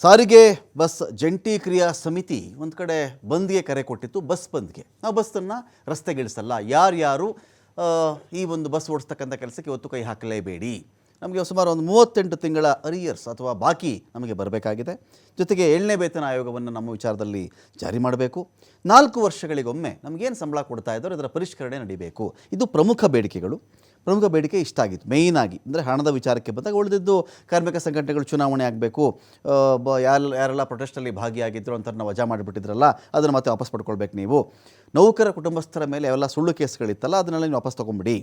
ಸಾರಿಗೆ ಬಸ್ ಜಂಟಿ ಕ್ರಿಯಾ ಸಮಿತಿ ಒಂದು ಕಡೆ ಬಂದ್ಗೆ ಕರೆ ಕೊಟ್ಟಿತ್ತು. ಬಸ್ ಬಂದ್ಗೆ ನಾವು ಬಸ್ಸನ್ನು ರಸ್ತೆಗಿಳಿಸಲ್ಲ, ಯಾರ್ಯಾರು ಈ ಒಂದು ಬಸ್ ಓಡಿಸ್ತಕ್ಕಂಥ ಕೆಲಸಕ್ಕೆ ಇವತ್ತು ಕೈ ಹಾಕಲೇಬೇಡಿ. ನಮಗೆ ಸುಮಾರು ಒಂದು 38 ತಿಂಗಳ ಅರಿಯರ್ಸ್ ಅಥವಾ ಬಾಕಿ ನಮಗೆ ಬರಬೇಕಾಗಿದೆ. ಜೊತೆಗೆ 7ನೇ ವೇತನ ಆಯೋಗವನ್ನು ನಮ್ಮ ವಿಚಾರದಲ್ಲಿ ಜಾರಿ ಮಾಡಬೇಕು. 4 ವರ್ಷಗಳಿಗೊಮ್ಮೆ ನಮಗೇನು ಸಂಬಳ ಕೊಡ್ತಾ ಇದ್ದಾರೋ ಇದರ ಪರಿಷ್ಕರಣೆ ನಡೀಬೇಕು. ಇದು ಪ್ರಮುಖ ಬೇಡಿಕೆಗಳು. ಪ್ರಮುಖ ಬೇಡಿಕೆ ಇಷ್ಟ ಆಗಿತ್ತು ಮೇಯ್ನಾಗಿ, ಅಂದರೆ ಹಣದ ವಿಚಾರಕ್ಕೆ ಬಂದಾಗ. ಉಳಿದಿದ್ದು ಕಾರ್ಮಿಕ ಸಂಘಟನೆಗಳು ಚುನಾವಣೆ ಆಗಬೇಕು, ಯಾರೆಲ್ಲ ಪ್ರೊಟೆಸ್ಟಲ್ಲಿ ಭಾಗಿಯಾಗಿದ್ದರು ಅಂತ ನಾವು ವಜಾ ಮಾಡಿಬಿಟ್ಟಿದ್ರಲ್ಲ ಅದನ್ನು ಮತ್ತೆ ವಾಪಸ್ ಪಡ್ಕೊಳ್ಬೇಕು. ನೀವು ನೌಕರ ಕುಟುಂಬಸ್ಥರ ಮೇಲೆ ಯಾವೆಲ್ಲ ಸುಳ್ಳು ಕೇಸ್ಗಳಿತ್ತಲ್ಲ ಅದನ್ನೆಲ್ಲ ನೀವು ವಾಪಸ್ ತೊಗೊಂಬಿಡಿ.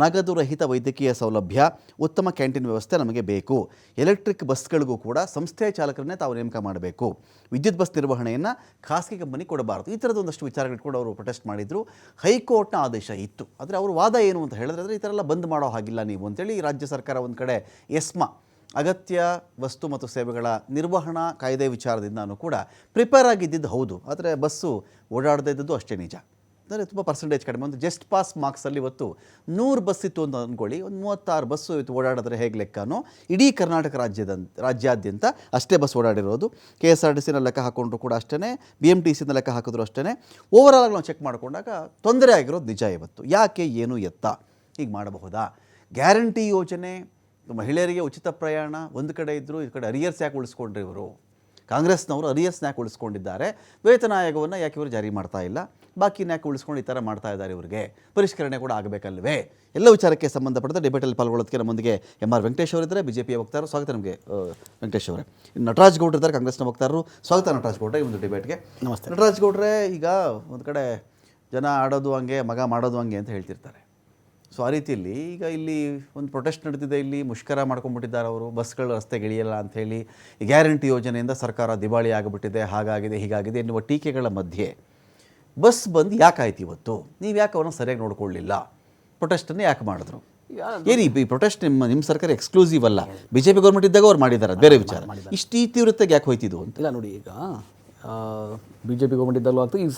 ನಗದು ರಹಿತ ವೈದ್ಯಕೀಯ ಸೌಲಭ್ಯ, ಉತ್ತಮ ಕ್ಯಾಂಟೀನ್ ವ್ಯವಸ್ಥೆ ನಮಗೆ ಬೇಕು. ಎಲೆಕ್ಟ್ರಿಕ್ ಬಸ್ಗಳಿಗೂ ಕೂಡ ಸಂಸ್ಥೆಯ ಚಾಲಕರನ್ನೇ ತಾವು ನೇಮಕ ಮಾಡಬೇಕು. ವಿದ್ಯುತ್ ಬಸ್ ನಿರ್ವಹಣೆಯನ್ನು ಖಾಸಗಿ ಕಂಪನಿ ಕೊಡಬಾರದು. ಈ ಥರದ ಒಂದಷ್ಟು ವಿಚಾರಗಳು ಕೂಡ ಅವರು ಪ್ರೊಟೆಸ್ಟ್ ಮಾಡಿದರು. ಹೈಕೋರ್ಟ್ನ ಆದೇಶ ಇತ್ತು. ಆದರೆ ಅವರು ವಾದ ಏನು ಅಂತ ಹೇಳಿದ್ರೆ, ಈ ಥರ ಎಲ್ಲ ಬಂದ್ ಮಾಡೋ ಹಾಗಿಲ್ಲ ನೀವು ಅಂತೇಳಿ ರಾಜ್ಯ ಸರ್ಕಾರ ಒಂದು ಕಡೆ ಎಸ್ಮಾ ಅಗತ್ಯ ವಸ್ತು ಮತ್ತು ಸೇವೆಗಳ ನಿರ್ವಹಣಾ ಕಾಯ್ದೆ ವಿಚಾರದಿಂದನೂ ಕೂಡ ಪ್ರಿಪೇರ್ ಆಗಿದ್ದಿದ್ದು ಹೌದು. ಆದರೆ ಬಸ್ಸು ಓಡಾಡದೇ ಇದ್ದದ್ದು ಅಷ್ಟೇ ನಿಜ. ಅಂದರೆ ತುಂಬ ಪರ್ಸೆಂಟೇಜ್ ಕಡಿಮೆ. ಒಂದು ಜಸ್ಟ್ ಪಾಸ್ ಮಾರ್ಕ್ಸಲ್ಲಿ ಇವತ್ತು 100 ಬಸ್ ಇತ್ತು ಅಂತ ಅಂದ್ಕೊಳ್ಳಿ, ಒಂದು 36 ಬಸ್ಸು ಇವತ್ತು ಓಡಾಡಿದ್ರೆ ಹೇಗೆ ಲೆಕ್ಕನೋ ಇಡೀ ಕರ್ನಾಟಕ ರಾಜ್ಯಾದ್ಯಂತ ಅಷ್ಟೇ ಬಸ್ ಓಡಾಡಿರೋದು. KSRTCನ ಲೆಕ್ಕ ಹಾಕೊಂಡ್ರು ಕೂಡ ಅಷ್ಟೇ, BMTCನ ಲೆಕ್ಕ ಹಾಕಿದ್ರು ಅಷ್ಟೇ. ಓವರಾಲ್ ನಾವು ಚೆಕ್ ಮಾಡಿಕೊಂಡಾಗ ತೊಂದರೆ ಆಗಿರೋದು ನಿಜ. ಇವತ್ತು ಯಾಕೆ, ಏನು, ಎತ್ತ ಹೀಗೆ ಮಾಡಬಹುದಾ? ಗ್ಯಾರಂಟಿ ಯೋಜನೆ, ಮಹಿಳೆಯರಿಗೆ ಉಚಿತ ಪ್ರಯಾಣ ಒಂದು ಕಡೆ ಇದ್ದರು, ಈ ಕಡೆ ಅರಿಯರ್ಸ್ ಯಾಕೆ ಉಳಿಸ್ಕೊಂಡ್ರಿ ಇವರು? ಕಾಂಗ್ರೆಸ್ನವರು ಅರಿಯರ್ಸ್ನ ಯಾಕೆ ಉಳಿಸ್ಕೊಂಡಿದ್ದಾರೆ? ವೇತನ ಆಯೋಗವನ್ನು ಯಾಕೆ ಇವರು ಜಾರಿ ಮಾಡ್ತಾ ಇಲ್ಲ? ಬಾಕಿನ ಯಾಕೆ ಉಳಿಸ್ಕೊಂಡು ಈ ಥರ ಮಾಡ್ತಾ ಇದ್ದಾರೆ? ಇವರಿಗೆ ಪರಿಷ್ಕರಣೆ ಕೂಡ ಆಗಬೇಕಲ್ವೇ? ಎಲ್ಲ ವಿಚಾರಕ್ಕೆ ಸಂಬಂಧಪಟ್ಟ ಡಿಬೇಟಲ್ಲಿ ಪಾಲ್ಗೊಳ್ಳೋದಕ್ಕೆ ನಮ್ಮೊಂದಿಗೆ MR ವೆಂಕಟೇಶ್ ಅವರಿದ್ದಾರೆ, BJPಯ ವಕ್ತಾರರು. ಸ್ವಾಗತ ನಮಗೆ ವೆಂಕಟೇಶ್ ಅವರೇ. ನಟರಾಜ್ ಗೌಡ್ರು ಇದ್ದಾರೆ, ಕಾಂಗ್ರೆಸ್ನ ವಕ್ತಾರರು. ಸ್ವಾಗತ ನಟರಾಜ್ ಗೌಡ್ರೆ ಈ ಒಂದು ಡಿಬೇಟ್ಗೆ. ನಮಸ್ತೆ. ನಟರಾಜ್ ಗೌಡ್ರೆ, ಈಗ ಒಂದು ಕಡೆ ಜನ ಆಡೋದು ಹಂಗೆ, ಮಗ ಮಾಡೋದು ಹಂಗೆ ಅಂತ ಹೇಳ್ತಿರ್ತಾರೆ. ಸೊ ಆ ರೀತಿಯಲ್ಲಿ ಈಗ ಇಲ್ಲಿ ಒಂದು ಪ್ರೊಟೆಸ್ಟ್ ನಡೆದಿದೆ, ಇಲ್ಲಿ ಮುಷ್ಕರ ಮಾಡ್ಕೊಂಡ್ಬಿಟ್ಟಿದ್ದಾರೆ ಅವರು, ಬಸ್ಗಳು ರಸ್ತೆಗೆ ಇಳಿಯಲ್ಲ ಅಂಥೇಳಿ. ಈ ಗ್ಯಾರಂಟಿ ಯೋಜನೆಯಿಂದ ಸರ್ಕಾರ ದಿವಾಳಿ ಆಗಿಬಿಟ್ಟಿದೆ, ಹಾಗಾಗಿದೆ ಹೀಗಾಗಿದೆ ಎನ್ನುವ ಟೀಕೆಗಳ ಮಧ್ಯೆ ಬಸ್ ಬಂದು ಯಾಕಾಯ್ತು ಇವತ್ತು? ನೀವು ಯಾಕೆ ಅವ್ರನ್ನ ಸರಿಯಾಗಿ ನೋಡ್ಕೊಳ್ಳಿಲ್ಲ? ಪ್ರೊಟೆಸ್ಟನ್ನು ಯಾಕೆ ಮಾಡಿದ್ರು? ಏನು ಈ ಪ್ರೊಟೆಸ್ಟ್ ನಿಮ್ಮ ಸರ್ಕಾರ ಎಕ್ಸ್ಕ್ಲೂಸಿವ್ ಅಲ್ಲ, BJP ಗೌರ್ಮೆಂಟ್ ಇದ್ದಾಗ ಅವ್ರು ಮಾಡಿದ್ದಾರೆ, ಬೇರೆ ವಿಚಾರ. ಇಷ್ಟು ತೀವ್ರತೆಗೆ ಯಾಕೆ ಹೋಯ್ತಿದ್ದು ಅಂತ? ಇಲ್ಲ ನೋಡಿ, ಈಗ BJP ಗೌರ್ಮೆಂಟ್ ಇದ್ದಲ್ಲೂ ಆಗ್ತದೆ. ಈಗ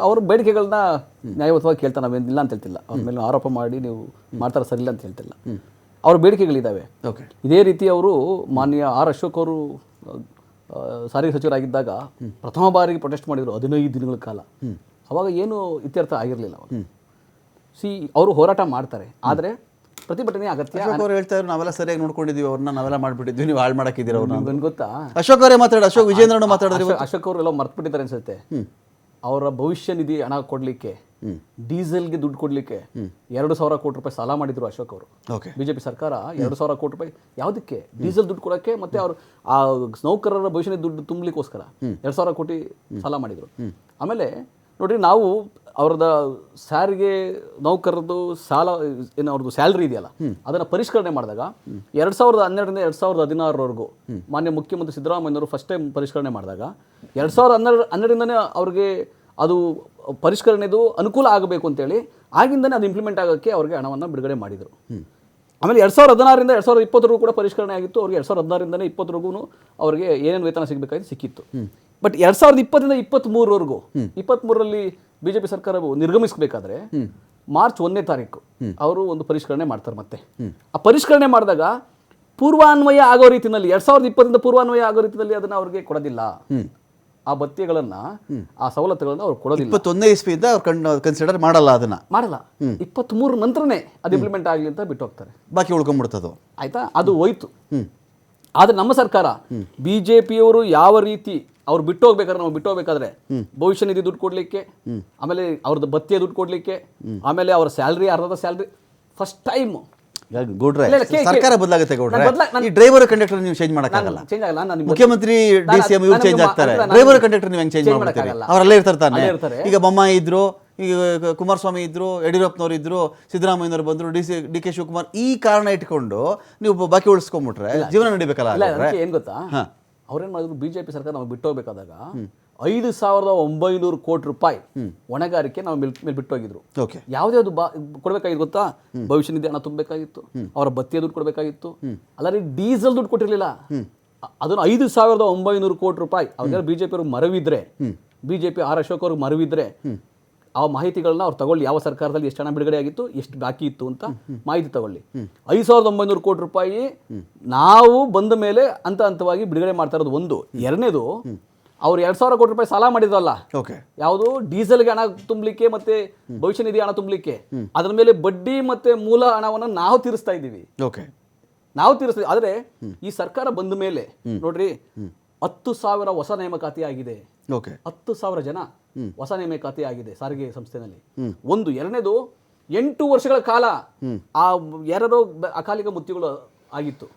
ಅವ್ರ ಬೇಡಿಕೆಗಳನ್ನ ನ್ಯಾಯಯುತವಾಗಿ ಕೇಳ್ತಾ ನಾವೇನಿಲ್ಲ ಅಂತ ಹೇಳ್ತಿಲ್ಲ. ಅವ್ರ ಮೇಲೆ ಆರೋಪ ಮಾಡಿ ನೀವು ಮಾಡ್ತಾರೆ ಸರಿಯಿಲ್ಲ ಅಂತ ಹೇಳ್ತಿಲ್ಲ. ಅವ್ರ ಬೇಡಿಕೆಗಳಿದ್ದಾವೆ. ಓಕೆ. ಇದೇ ರೀತಿ ಅವರು ಮಾನ್ಯ R. ಅಶೋಕ್ ಅವರು ಸಾರಿಗೆ ಸಚಿವರಾಗಿದ್ದಾಗ ಪ್ರಥಮ ಬಾರಿಗೆ ಪ್ರೊಟೆಸ್ಟ್ ಮಾಡಿದರು 15 ದಿನಗಳ ಕಾಲ. ಅವಾಗ ಏನು ಇತ್ಯರ್ಥ ಆಗಿರಲಿಲ್ಲ. ಅವಾಗ ಅವರು ಹೋರಾಟ ಮಾಡ್ತಾರೆ, ಆದರೆ ಪ್ರತಿಭಟನೆ ಅಗತ್ಯ. ಅಶೋಕ್ ಅವರು ಹೇಳ್ತಾ ಇದ್ರು ನಾವೆಲ್ಲ ಸರಿಯಾಗಿ ನೋಡ್ಕೊಂಡಿದ್ದೀವಿ, ಅವ್ರನ್ನ ನಾವೆಲ್ಲ ಮಾಡ್ಬಿಟ್ಟಿದ್ವಿ, ನೀವು ಹಾಳು ಮಾಡಕ್ಕಿದ್ದೀರ ಅವ್ರನ್ನ. ನನ್ಗೆ ಗೊತ್ತಾ, ಅಶೋಕ್ ಅವರೇ ಮಾತಾಡೋದು, ಅಶೋಕ್ ವಿಜೇಂದ್ರನು ಮಾತಾಡಿದ್ರು. ಅಶೋಕ್ ಅವರು ಎಲ್ಲ ಮರ್ತ್ಬಿಟ್ಟಿದ್ದಾರೆ ಅನ್ಸುತ್ತೆ. ಅವರ ಭವಿಷ್ಯ ನಿಧಿ ಹಣ ಕೊಡ್ಲಿಕ್ಕೆ, ಡೀಸೆಲ್ಗೆ ದುಡ್ಡು ಕೊಡ್ಲಿಕ್ಕೆ 2,000 ಕೋಟಿ ರೂಪಾಯಿ ಸಾಲ ಮಾಡಿದ್ರು ಅಶೋಕ್ ಅವರು. BJP ಸರ್ಕಾರ 2,000 ಕೋಟಿ ರೂಪಾಯಿ ಯಾವುದಕ್ಕೆ? ಡೀಸೆಲ್ ದುಡ್ಡು ಕೊಡೋಕ್ಕೆ, ಮತ್ತೆ ಅವರು ಆ ನೌಕರರ ಭವಿಷ್ಯ ದುಡ್ಡು ತುಂಬಲಿಕ್ಕೋಸ್ಕರ 2,000 ಕೋಟಿ ಸಾಲ ಮಾಡಿದ್ರು. ಆಮೇಲೆ ನೋಡ್ರಿ, ನಾವು ಅವ್ರದ್ದು ಸಾರಿಗೆ ನೌಕರದ್ದು ಸಾಲ ಏನು ಅವ್ರದ್ದು ಸ್ಯಾಲ್ರಿ ಇದೆಯಲ್ಲ ಅದನ್ನು ಪರಿಷ್ಕರಣೆ ಮಾಡಿದಾಗ 2012ರಿಂದ 2016ರವರೆಗೂ ಮಾನ್ಯ ಮುಖ್ಯಮಂತ್ರಿ ಸಿದ್ದರಾಮಯ್ಯನವರು ಫಸ್ಟ್ ಟೈಮ್ ಪರಿಷ್ಕರಣೆ ಮಾಡಿದಾಗ 2012ರಿಂದನೇ ಅವ್ರಿಗೆ ಅದು ಪರಿಷ್ಕರಣೆದು ಅನುಕೂಲ ಆಗಬೇಕು ಅಂತೇಳಿ ಆಗಿಂದನೇ ಅದು ಇಂಪ್ಲಿಮೆಂಟ್ ಆಗೋಕ್ಕೆ ಅವ್ರಿಗೆ ಹಣವನ್ನು ಬಿಡುಗಡೆ ಮಾಡಿದರು. ಆಮೇಲೆ 2016ರಿಂದ 2020 ಕೂಡ ಪರಿಷ್ಕರಣೆ ಆಗಿತ್ತು. ಅವ್ರಿಗೆ 2016ರಿಂದನೇ 2020 ಅವ್ರಿಗೆ ಏನೇನು ವೇತನ ಸಿಗಬೇಕಾಗಿತ್ತು ಸಿಕ್ಕಿತ್ತು. ಬಟ್ 2020ರಿಂದ 23ರವರೆಗೂ 23ರಲ್ಲಿ BJP ಸರ್ಕಾರ ನಿರ್ಗಮಿಸಬೇಕಾದ್ರೆ ಮಾರ್ಚ್ 1ನೇ ತಾರೀಕು ಅವರು ಒಂದು ಪರಿಷ್ಕರಣೆ ಮಾಡ್ತಾರೆ. ಮತ್ತೆ ಆ ಪರಿಷ್ಕರಣೆ ಮಾಡಿದಾಗ ಪೂರ್ವಾನ್ವಯ ಆಗೋ ರೀತಿಯಲ್ಲಿ 2020ರಿಂದ ಪೂರ್ವಾನ್ವಯ ಆಗೋ ರೀತಿಯಲ್ಲಿ ಅದನ್ನ ಅವ್ರಿಗೆ ಕೊಡೋದಿಲ್ಲ. ಆ ಭತ್ಯೆಗಳನ್ನ, ಆ ಸವಲತ್ತುಗಳನ್ನ ಅವ್ರು ಕೊಡೋದಿಲ್ಲ. 21ನೇ ಇಸ್ವಿಯಿಂದ ಅವ್ರು ಕನ್ಸಿಡರ್ ಮಾಡಲ್ಲ, ಅದನ್ನ ಮಾಡಲ್ಲ. 23 ನಂತರನೇ ಅದು ಇಂಪ್ಲಿಮೆಂಟ್ ಆಗಲಿ ಅಂತ ಬಿಟ್ಟು ಹೋಗ್ತಾರೆ. ಬಾಕಿ ಉಳ್ಕೊಂಡ್ಬಿಡ್ತದು. ಆಯ್ತಾ, ಅದು ಹೋಯ್ತು. ಆದರೆ ನಮ್ಮ ಸರ್ಕಾರ, BJPಯವರು ಯಾವ ರೀತಿ ಅವ್ರು ಬಿಟ್ಟು ಹೋಗ್ಬೇಕಾದ್ರೆ, ನಾವು ಬಿಟ್ಟು ಹೋಗ್ಬೇಕಾದ್ರೆ ಭವಿಷ್ಯ ನಿಧಿ ದುಡ್ಡು ಕೊಡ್ಲಿಕ್ಕೆ, ಆಮೇಲೆ ಅವ್ರದ್ದು ಭತ್ಯೆ ದುಡ್ಡು ಕೊಡ್ಲಿಕ್ಕೆ, ಆಮೇಲೆ ಅವ್ರ ಸ್ಯಾಲ್ರಿ ಅರ್ಧದ ಸ್ಯಾಲ್ರಿ ಫಸ್ಟ್ ಟೈಮ್. ಗೌಡ್ರೆ, ಸರ್ಕಾರ ಬದಲಾಗುತ್ತೆ ಗೌಡ್ರೆ. ಈ ಡ್ರೈವರ್ ಕಂಡಕ್ಟರ್ ನೀವು ಚೇಂಜ್ ಮಾಡಕ್ಕಾಗಲ್ಲ. ಮುಖ್ಯಮಂತ್ರಿ DCM ಇವ್ರು ಚೇಂಜ್ ಆಗ್ತಾರೆ, ಡ್ರೈವರ್ ಕಂಡಕ್ಟರ್ ನೀವು ಹೆಂಗ್ ಚೇಂಜ್ ಮಾಡ್ತೀರಿ? ಅವರಲ್ಲೇ ಇರ್ತಾರೆ ತಾನೆ. ಈಗ ಬೊಮ್ಮಾಯಿ ಇದ್ರು, ಈಗ ಕುಮಾರಸ್ವಾಮಿ ಇದ್ರು, ಯಡಿಯೂರಪ್ಪನವ್ರು ಇದ್ರು, ಸಿದ್ದರಾಮಯ್ಯನವರು ಬಂದ್ರು, DK ಶಿವಕುಮಾರ್. ಈ ಕಾರಣ ಇಟ್ಕೊಂಡು ನೀವು ಬಾಕಿ ಉಳಿಸ್ಕೊಂಡ್ಬಿಟ್ರೆ ಜೀವನ ನಡಿಬೇಕಲ್ಲ. ಏನ್ ಗೊತ್ತಾ, ಅವ್ರೇನ್ ಮಾಡಿದ್ರು, BJP ಸರ್ಕಾರ ನಾವು ಬಿಟ್ಟು ಹೋಗ್ಬೇಕಾದಾಗ 5,900 ಕೋಟಿ ರೂಪಾಯಿ ಹೊಣೆಗಾರಿಕೆ ನಾವು ಮೇಲೆ ಬಿಟ್ಟು ಹೋಗಿದ್ರು. ಯಾವ್ದು ಕೊಡ್ಬೇಕಾಗಿತ್ತು ಗೊತ್ತಾ? ಭವಿಷ್ಯ ನಿಧಿ ಹಣ ತುಂಬಬೇಕಾಗಿತ್ತು, ಅವರ ಭತ್ಯೆ ದುಡ್ಡು ಕೊಡ್ಬೇಕಾಗಿತ್ತು, ಅಲ್ಲರಿ ಡೀಸೆಲ್ ದುಡ್ಡು ಕೊಟ್ಟಿರ್ಲಿಲ್ಲ. ಅದನ್ನು 5,900 ಕೋಟಿ ರೂಪಾಯಿ ಅವ್ರಿಗೆ BJP ಅವ್ರಿಗೆ ಮರವಿದ್ರೆ, BJP R. ಅಶೋಕ್ ಅವ್ರಿಗೆ ಮರವಿದ್ರೆ ಆ ಮಾಹಿತಿಗಳನ್ನ ಅವ್ರು ತಗೊಳ್ಳಿ, ಯಾವ ಸರ್ಕಾರದಲ್ಲಿ ಎಷ್ಟು ಹಣ ಬಿಡುಗಡೆ ಆಗಿತ್ತು, ಎಷ್ಟು ಬಾಕಿ ಇತ್ತು ಅಂತ ಮಾಹಿತಿ ತಗೊಳ್ಳಿ. 5,900 ಕೋಟಿ ರೂಪಾಯಿ ನಾವು ಬಂದ ಮೇಲೆ ಹಂತ ಹಂತವಾಗಿ ಬಿಡುಗಡೆ ಮಾಡ್ತಾ ಇರೋದು ಒಂದು. ಎರಡನೇದು, ಅವ್ರು 2,000 ಕೋಟಿ ರೂಪಾಯಿ ಸಾಲ ಮಾಡಿದ್ರಲ್ಲ, ಯಾವುದು ಡೀಸೆಲ್ಗೆ ಹಣ ತುಂಬಲಿಕ್ಕೆ ಮತ್ತೆ ಭವಿಷ್ಯ ನಿಧಿ ಹಣ ತುಂಬಲಿಕ್ಕೆ, ಅದ್ರ ಮೇಲೆ ಬಡ್ಡಿ ಮತ್ತೆ ಮೂಲ ಹಣವನ್ನು ನಾವು ತೀರಿಸ್ತಾ ಇದ್ದೀವಿ. ನಾವು ತೀರಿಸ್ತೀವಿ. ಆದ್ರೆ ಈ ಸರ್ಕಾರ ಬಂದ ಮೇಲೆ ನೋಡ್ರಿ 10,000 ಹೊಸ ನೇಮಕಾತಿ ಆಗಿದೆ. 10,000 ಜನ ಹೊಸ ನೇಮಕಾತಿ ಆಗಿದೆ ಸಾರಿಗೆ ಸಂಸ್ಥೆನಲ್ಲಿ. ಒಂದು. ಎರಡನೇದು, 8 ವರ್ಷಗಳ ಕಾಲ ಆ ಯಾರೋ ಅಕಾಲಿಕ ಮೃತ್ಯುಗಳು ಆಗಿತ್ತು.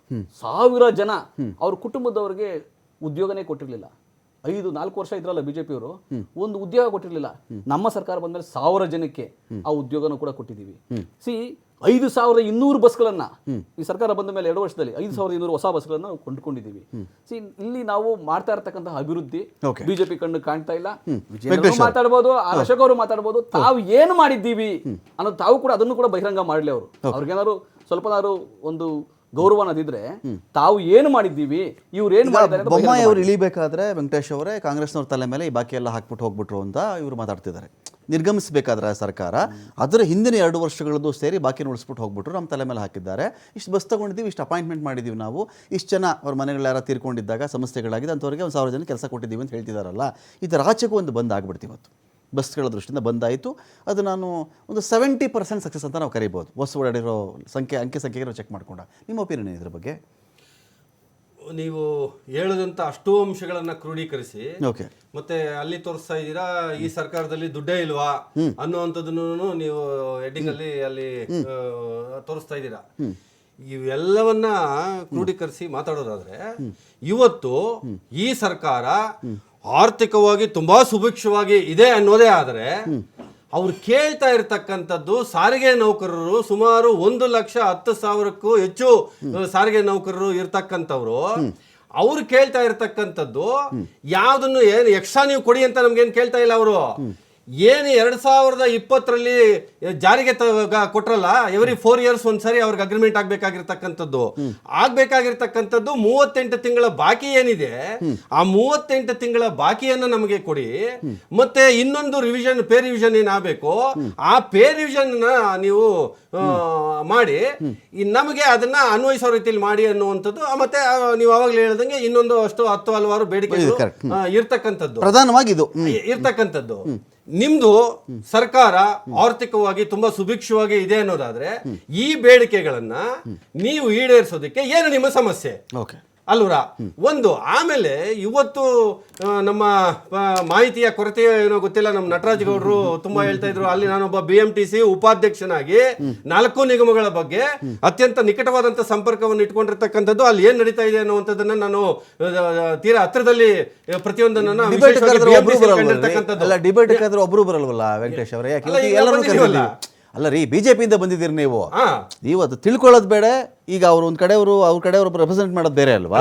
1,000 ಜನ ಅವ್ರ ಕುಟುಂಬದವರಿಗೆ ಉದ್ಯೋಗನೇ ಕೊಟ್ಟಿರ್ಲಿಲ್ಲ. 4 ವರ್ಷ ಇದ್ರಲ್ಲ ಬಿಜೆಪಿಯವರು, ಒಂದು ಉದ್ಯೋಗ ಕೊಟ್ಟಿರ್ಲಿಲ್ಲ. ನಮ್ಮ ಸರ್ಕಾರ ಬಂದ್ಮೇಲೆ 1,000 ಜನಕ್ಕೆ ಆ ಉದ್ಯೋಗನೂ ಕೂಡ ಕೊಟ್ಟಿದ್ದೀವಿ. 5,200 ಬಸ್ಗಳನ್ನ ಈ ಸರ್ಕಾರ ಬಂದ ಮೇಲೆ 2 ವರ್ಷದಲ್ಲಿ 5,200 ಹೊಸ ಬಸ್ಗಳನ್ನ ನಾವು ಕೊಂಡುಕೊಂಡಿದ್ದೀವಿ. ಇಲ್ಲಿ ನಾವು ಮಾಡ್ತಾ ಇರತಕ್ಕಂತಹ ಅಭಿವೃದ್ಧಿ ಬಿಜೆಪಿ ಕಣ್ಣು ಕಾಣ್ತಾ ಇಲ್ಲ. ಮಾತಾಡ್ಬೋದು, ಅಶೋಕ್ ಅವರು ಮಾತಾಡ್ಬೋದು, ತಾವು ಏನು ಮಾಡಿದ್ದೀವಿ ಅನ್ನೋದು ತಾವು ಕೂಡ ಅದನ್ನು ಕೂಡ ಬಹಿರಂಗ ಮಾಡಲಿ. ಅವರು ಅವ್ರಿಗೇನಾದ್ರು ಸ್ವಲ್ಪನಾದ್ರು ಒಂದು ಗೌರವ ಅನ್ನೋದಿದ್ರೆ ತಾವು ಏನು ಮಾಡಿದ್ದೀವಿ, ಇವ್ರು ಏನು ಮಾಡಿದ್ದಾರೆ. ಬೊಮ್ಮಾಯಿ ಅವರು ಇಳಿಬೇಕಾದ್ರೆ ವೆಂಕಟೇಶ್ ಅವರೇ ಕಾಂಗ್ರೆಸ್ನವ್ರ ತಲೆ ಮೇಲೆ ಈ ಬಾಕಿ ಎಲ್ಲ ಹಾಕ್ಬಿಟ್ಟು ಹೋಗ್ಬಿಟ್ರು ಅಂತ ಇವರು ಮಾತಾಡ್ತಿದ್ದಾರೆ. ನಿರ್ಗಮಿಸಬೇಕಾದ್ರೆ ಸರ್ಕಾರ ಅದರ ಹಿಂದಿನ 2 ವರ್ಷಗಳದ್ದು ಸೇರಿ ಬಾಕಿ ಉಳಿಸ್ಬಿಟ್ಟು ಹೋಗ್ಬಿಟ್ರು, ನಮ್ಮ ತಲೆ ಮೇಲೆ ಹಾಕಿದ್ದಾರೆ. ಇಷ್ಟು ಬಸ್ ತಗೊಂಡಿದ್ದೀವಿ, ಇಷ್ಟು ಅಪಾಯಿಂಟ್ಮೆಂಟ್ ಮಾಡಿದ್ದೀವಿ, ನಾವು ಇಷ್ಟು ಜನ ಅವ್ರ ಮನೆಗಳು ಯಾರು ತೀರ್ಕೊಂಡಿದ್ದಾಗ ಸಮಸ್ಯೆಗಳಾಗಿದೆ ಅಂಥವ್ರಿಗೆ 1,000 ಜನ ಕೆಲಸ ಕೊಟ್ಟಿದ್ದೀವಿ ಅಂತ ಹೇಳ್ತಿದ್ದಾರಲ್ಲ. ಇದರ ಆಚೆಗೂ ಒಂದು ಬಂದ್ ಆಗ್ಬಿಡ್ತೀವಿ. ಇವತ್ತು ಬಸ್ಗಳ ದೃಷ್ಟಿಯಿಂದ ಬಂದಾಯಿತು. ಅದು ನಾನು ಒಂದು 70% ಸಕ್ಸಸ್ ಅಂತ ನಾವು ಕರಿಬೋದು. ಬಸ್ ಓಡಾಡಿರೋ ಅಂಕೆ ಸಂಖ್ಯೆಗೆ ನಾವು ಚೆಕ್ ಮಾಡ್ಕೊಂಡ. ನಿಮ್ಮ ಒಪಿನಿಯನ್ ಇದ್ರ ಬಗ್ಗೆ? ನೀವು ಹೇಳದಂತ ಅಷ್ಟೋ ಅಂಶಗಳನ್ನ ಕ್ರೋಢೀಕರಿಸಿ ಮತ್ತೆ ಅಲ್ಲಿ ತೋರಿಸ್ತಾ ಇದ್ದೀರಾ ಈ ಸರ್ಕಾರದಲ್ಲಿ ದುಡ್ಡೇ ಇಲ್ವಾ ಅನ್ನುವಂಥದ್ದನ್ನು ನೀವು ಹೆಡ್ಡಿಂಗ್ ಅಲ್ಲಿ ತೋರಿಸ್ತಾ ಇದ್ದೀರಾ. ಇವೆಲ್ಲವನ್ನ ಕ್ರೋಢೀಕರಿಸಿ ಮಾತಾಡೋದಾದ್ರೆ ಇವತ್ತು ಈ ಸರ್ಕಾರ ಆರ್ಥಿಕವಾಗಿ ತುಂಬಾ ಸುಭಿಕ್ಷವಾಗಿ ಇದೆ ಅನ್ನೋದೇ ಆದರೆ ಅವ್ರು ಕೇಳ್ತಾ ಇರತಕ್ಕಂಥದ್ದು ಸಾರಿಗೆ ನೌಕರರು ಸುಮಾರು 1,10,000ಕ್ಕೂ ಹೆಚ್ಚು ಸಾರಿಗೆ ನೌಕರರು ಇರ್ತಕ್ಕಂಥವ್ರು. ಅವ್ರು ಕೇಳ್ತಾ ಇರತಕ್ಕಂಥದ್ದು ಯಾವ್ದನ್ನು ಏನು ಎಕ್ಸ್ಟ್ರಾ ನೀವು ಕೊಡಿ ಅಂತ ನಮ್ಗೇನು ಕೇಳ್ತಾ ಇಲ್ಲ. ಅವರು ಏನು 2020ರಲ್ಲಿ ಜಾರಿಗೆ ಕೊಟ್ರಲ್ಲ, ಎವ್ರಿ 4 years ಒಂದ್ಸರಿ ಅವ್ರಿಗೆ ಅಗ್ರಿಮೆಂಟ್ ಆಗ್ಬೇಕಾಗಿರ್ತಕ್ಕಂಥದ್ದು 38 ತಿಂಗಳ ಬಾಕಿ ಏನಿದೆ, ಆ 38 ತಿಂಗಳ ಬಾಕಿಯನ್ನ ನಮಗೆ ಕೊಡಿ. ಮತ್ತೆ ಇನ್ನೊಂದು ಪೇ ರಿವಿಷನ್ ಏನಾಗಬೇಕು, ಆ ಪೇ ರಿವಿಷನ್ ನೀವು ಮಾಡಿ ನಮಗೆ ಅದನ್ನ ಅನ್ವಯಿಸೋ ರೀತಿಯಲ್ಲಿ ಮಾಡಿ ಅನ್ನುವಂಥದ್ದು. ಮತ್ತೆ ನೀವು ಅವಾಗಲೇ ಹೇಳ್ದಂಗೆ ಇನ್ನೊಂದು ಅಷ್ಟು 10 ಹಲವಾರು ಬೇಡಿಕೆಗಳು ಇರ್ತಕ್ಕಂಥದ್ದು, ಪ್ರಧಾನವಾಗಿ ಇದು ಇರ್ತಕ್ಕಂಥದ್ದು. ನಿಮ್ದು ಸರ್ಕಾರ ಆರ್ಥಿಕವಾಗಿ ತುಂಬಾ ಸುಭಿಕ್ಷವಾಗಿ ಇದೆ ಅನ್ನೋದಾದ್ರೆ ಈ ಬೇಡಿಕೆಗಳನ್ನ ನೀವು ಈಡೇರಿಸೋದಕ್ಕೆ ಏನು ನಿಮ್ಮ ಸಮಸ್ಯೆ ಅಲ್ವರ? ಒಂದು. ಆಮೇಲೆ ಇವತ್ತು ನಮ್ಮ ಮಾಹಿತಿಯ ಕೊರತೆ ಏನೋ ಗೊತ್ತಿಲ್ಲ, ನಮ್ಮ ನಟರಾಜ್ ಗೌಡರು ತುಂಬಾ ಹೇಳ್ತಾ ಇದ್ರು, ಅಲ್ಲಿ ನಾನೊಬ್ಬ BMTC ಉಪಾಧ್ಯಕ್ಷನಾಗಿ 4 ನಿಗಮಗಳ ಬಗ್ಗೆ ಅತ್ಯಂತ ನಿಕಟವಾದಂತ ಸಂಪರ್ಕವನ್ನು ಇಟ್ಕೊಂಡಿರ್ತಕ್ಕಂಥದ್ದು, ಅಲ್ಲಿ ಏನ್ ನಡೀತಾ ಇದೆ ಅನ್ನುವಂಥದ್ದನ್ನ ನಾನು ತೀರಾ ಹತ್ರದಲ್ಲಿ ಪ್ರತಿಯೊಂದನ್ನ ಡಿಬೇಟ್ ಒಬ್ರು ಬರಲ್ವಲ್ಲ ವೆಂಕಟೇಶ್ ಅವರೇ? ಅಲ್ಲ ರೀ, ಬಿಜೆಪಿಯಿಂದ ಬಂದಿದ್ದೀರಿ ನೀವು, ಅದು ತಿಳ್ಕೊಳ್ಳೋದು ಬೇಡ. ಈಗ ಅವ್ರು ಒಂದ್ ಕಡೆಯವರು ಅವ್ರ ಕಡೆಯವರು ರೆಪ್ರೆಸೆಂಟ್ ಮಾಡೋದು ಬೇರೆ ಅಲ್ವಾ?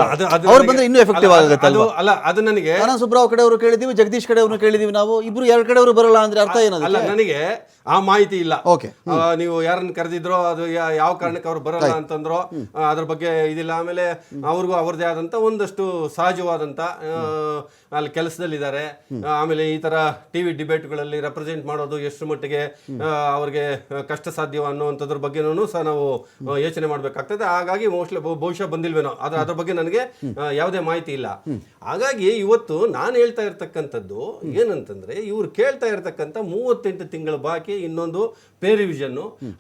ಅವ್ರು ಬಂದ್ರೆ ಇನ್ನೂ ಎಫೆಕ್ಟಿವ್ ಆಗುತ್ತೆ ಅಲ್ಲ. ಅದು ನನಗೆ ಸುಬ್ರಾವ್ ಕಡೆಯವರು ಕೇಳಿದೀವಿ, ಜಗದೀಶ್ ಕಡೆಯವರು ಕೇಳಿದೀವಿ. ನಾವು ಇಬ್ರು 2 ಕಡೆಯವರು ಬರಲ್ಲ ಅಂದ್ರೆ ಅರ್ಥ ಏನದು? ಅಲ್ಲ, ನನಗೆ ಆ ಮಾಹಿತಿ ಇಲ್ಲ. ನೀವು ಯಾರನ್ನ ಕರೆದಿದ್ರೋ, ಅದು ಯಾವ ಕಾರಣಕ್ಕೆ ಅವ್ರು ಬರಲ್ಲ ಅಂತಂದ್ರೋ ಅದ್ರ ಬಗ್ಗೆ ಇದಿಲ್ಲ. ಆಮೇಲೆ ಅವ್ರಿಗೂ ಅವ್ರದೇ ಆದಂತ ಒಂದಷ್ಟು ಸಹಜವಾದಂತ ಅಲ್ಲಿ ಕೆಲಸದಲ್ಲಿದ್ದಾರೆ. ಆಮೇಲೆ ಈ ತರ ಟಿವಿ ಡಿಬೇಟ್ಗಳಲ್ಲಿ ರೆಪ್ರೆಸೆಂಟ್ ಮಾಡೋದು ಎಷ್ಟು ಮಟ್ಟಿಗೆ ಅವ್ರಿಗೆ ಕಷ್ಟ ಸಾಧ್ಯ ಅನ್ನುವಂಥದ್ರ ಬಗ್ಗೆನೂ ಸಹ ನಾವು ಯೋಚನೆ ಮಾಡ್ಬೇಕಾಗ್ತದೆ. ಹಾಗಾಗಿ ಬಹುಶಃ ಬಂದಿಲ್ವೇನೋ, ಅದ್ರ ಬಗ್ಗೆ ನನಗೆ ಯಾವುದೇ ಮಾಹಿತಿ ಇಲ್ಲ. ಹಾಗಾಗಿ ಇವತ್ತು ನಾನು ಹೇಳ್ತಾ ಇರ್ತಕ್ಕಂಥದ್ದು ಏನಂತಂದ್ರೆ, ಇವ್ರು ಕೇಳ್ತಾ ಇರ್ತಕ್ಕಂಥ 38 ತಿಂಗಳ ಬಾಕಿ, ಇನ್ನೊಂದು ಪೇ ರಿವಿಷನ್.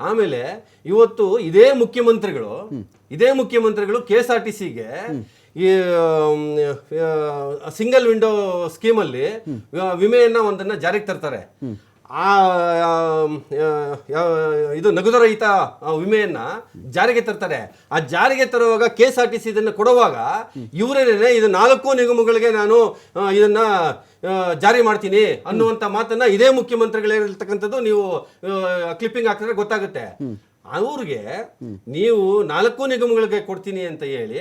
ಆಮೇಲೆ ಇವತ್ತು ಇದೇ ಮುಖ್ಯಮಂತ್ರಿಗಳು KSRTCಗೆ ಈ ಸಿಂಗಲ್ ವಿಂಡೋ ಸ್ಕೀಮಲ್ಲಿ ವಿಮೆಯನ್ನ ಒಂದನ್ನ ಜಾರಿಗೆ ತರ್ತಾರೆ. ಇದು ನಗದುರಹಿತ ವಿಮೆಯನ್ನ ಜಾರಿಗೆ ತರ್ತಾರೆ. ಆ ಜಾರಿಗೆ ತರುವಾಗ KSRTC ಇದನ್ನ ಕೊಡುವಾಗ ಇವರೇನೆ ಇದು 4 ನಿಗಮಗಳಿಗೆ ನಾನು ಇದನ್ನ ಜಾರಿ ಮಾಡ್ತೀನಿ ಅನ್ನುವಂತ ಮಾತನ್ನ ಇದೇ ಮುಖ್ಯಮಂತ್ರಿಗಳಿರ್ತಕ್ಕಂಥದ್ದು ನೀವು ಕ್ಲಿಪ್ಪಿಂಗ್ ಹಾಕಿದ್ರೆ ಗೊತ್ತಾಗುತ್ತೆ. ಅವ್ರಿಗೆ ನೀವು 4 ನಿಗಮಗಳಿಗೆ ಕೊಡ್ತೀನಿ ಅಂತ ಹೇಳಿ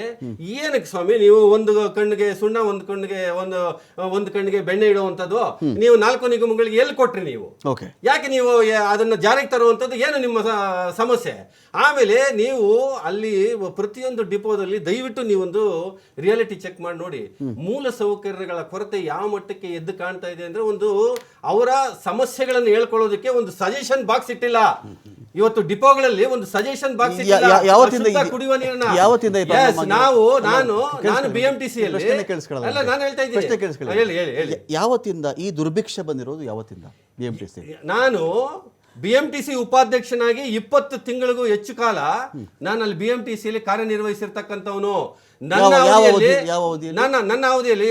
ಏನಕ್ಕೆ ಸ್ವಾಮಿ ನೀವು ಒಂದು ಕಣ್ಣಿಗೆ ಸುಣ್ಣ ಒಂದು ಕಣ್ಣಿಗೆ ಬೆಣ್ಣೆ ಇಡುವಂಥದ್ದು ನೀವು 4 ನಿಗಮಗಳಿಗೆ ಎಲ್ಲಿ ಕೊಟ್ರಿ ನೀವು? ಓಕೆ, ಯಾಕೆ ನೀವು ಅದನ್ನ ಜಾರಿಗೆ ತರುವಂಥದ್ದು ಏನು ನಿಮ್ಮ ಸಮಸ್ಯೆ? ಆಮೇಲೆ ನೀವು ಅಲ್ಲಿ ಪ್ರತಿಯೊಂದು ಡಿಪೋದಲ್ಲಿ ದಯವಿಟ್ಟು ನೀವೊಂದು ರಿಯಾಲಿಟಿ ಚೆಕ್ ಮಾಡಿ ನೋಡಿ, ಮೂಲ ಸೌಕರ್ಯಗಳ ಕೊರತೆ ಯಾವ ಮಟ್ಟಕ್ಕೆ ಎದ್ದು ಕಾಣ್ತಾ ಇದೆ ಅಂದ್ರೆ, ಒಂದು ಅವರ ಸಮಸ್ಯೆಗಳನ್ನು ಹೇಳ್ಕೊಳ್ಳೋದಕ್ಕೆ ಒಂದು ಸಜೆಷನ್ ಬಾಕ್ಸ್ ಇಟ್ಟಿಲ್ಲ. ಇವತ್ತು ಡಿಪೋಗಳಲ್ಲಿ ಒಂದು ಸಜೆಷನ್ ಬಾಕ್ಸ್ ಇಟ್ಟಿಲ್ಲ. ಶುದ್ಧ ಕುಡಿಯುವ ನೀರನ್ನ ನಾನು BMTC ಅಲ್ಲಿ ಅಲ್ಲ, ನಾನು ಹೇಳ್ತಾ ಇದ್ದೀನಿ, ಹೇಳಿ. ಯಾವತ್ತಿಂದ ಈ ದುರ್ಭಿಕ್ಷ ಬಂದಿರೋದು? ಯಾವತ್ತಿಂದ BMTC? ನಾನು BMTC ಉಪಾಧ್ಯಕ್ಷನಾಗಿ 20 ತಿಂಗಳಿಗೂ ಹೆಚ್ಚು ಕಾಲ ನಾನು ಅಲ್ಲಿ BMTC ಅಲ್ಲಿ ಕಾರ್ಯನಿರ್ವಹಿಸಿರ್ತಕ್ಕಂಥವನು. ನನ್ನ ಅವಧಿಯಲ್ಲಿ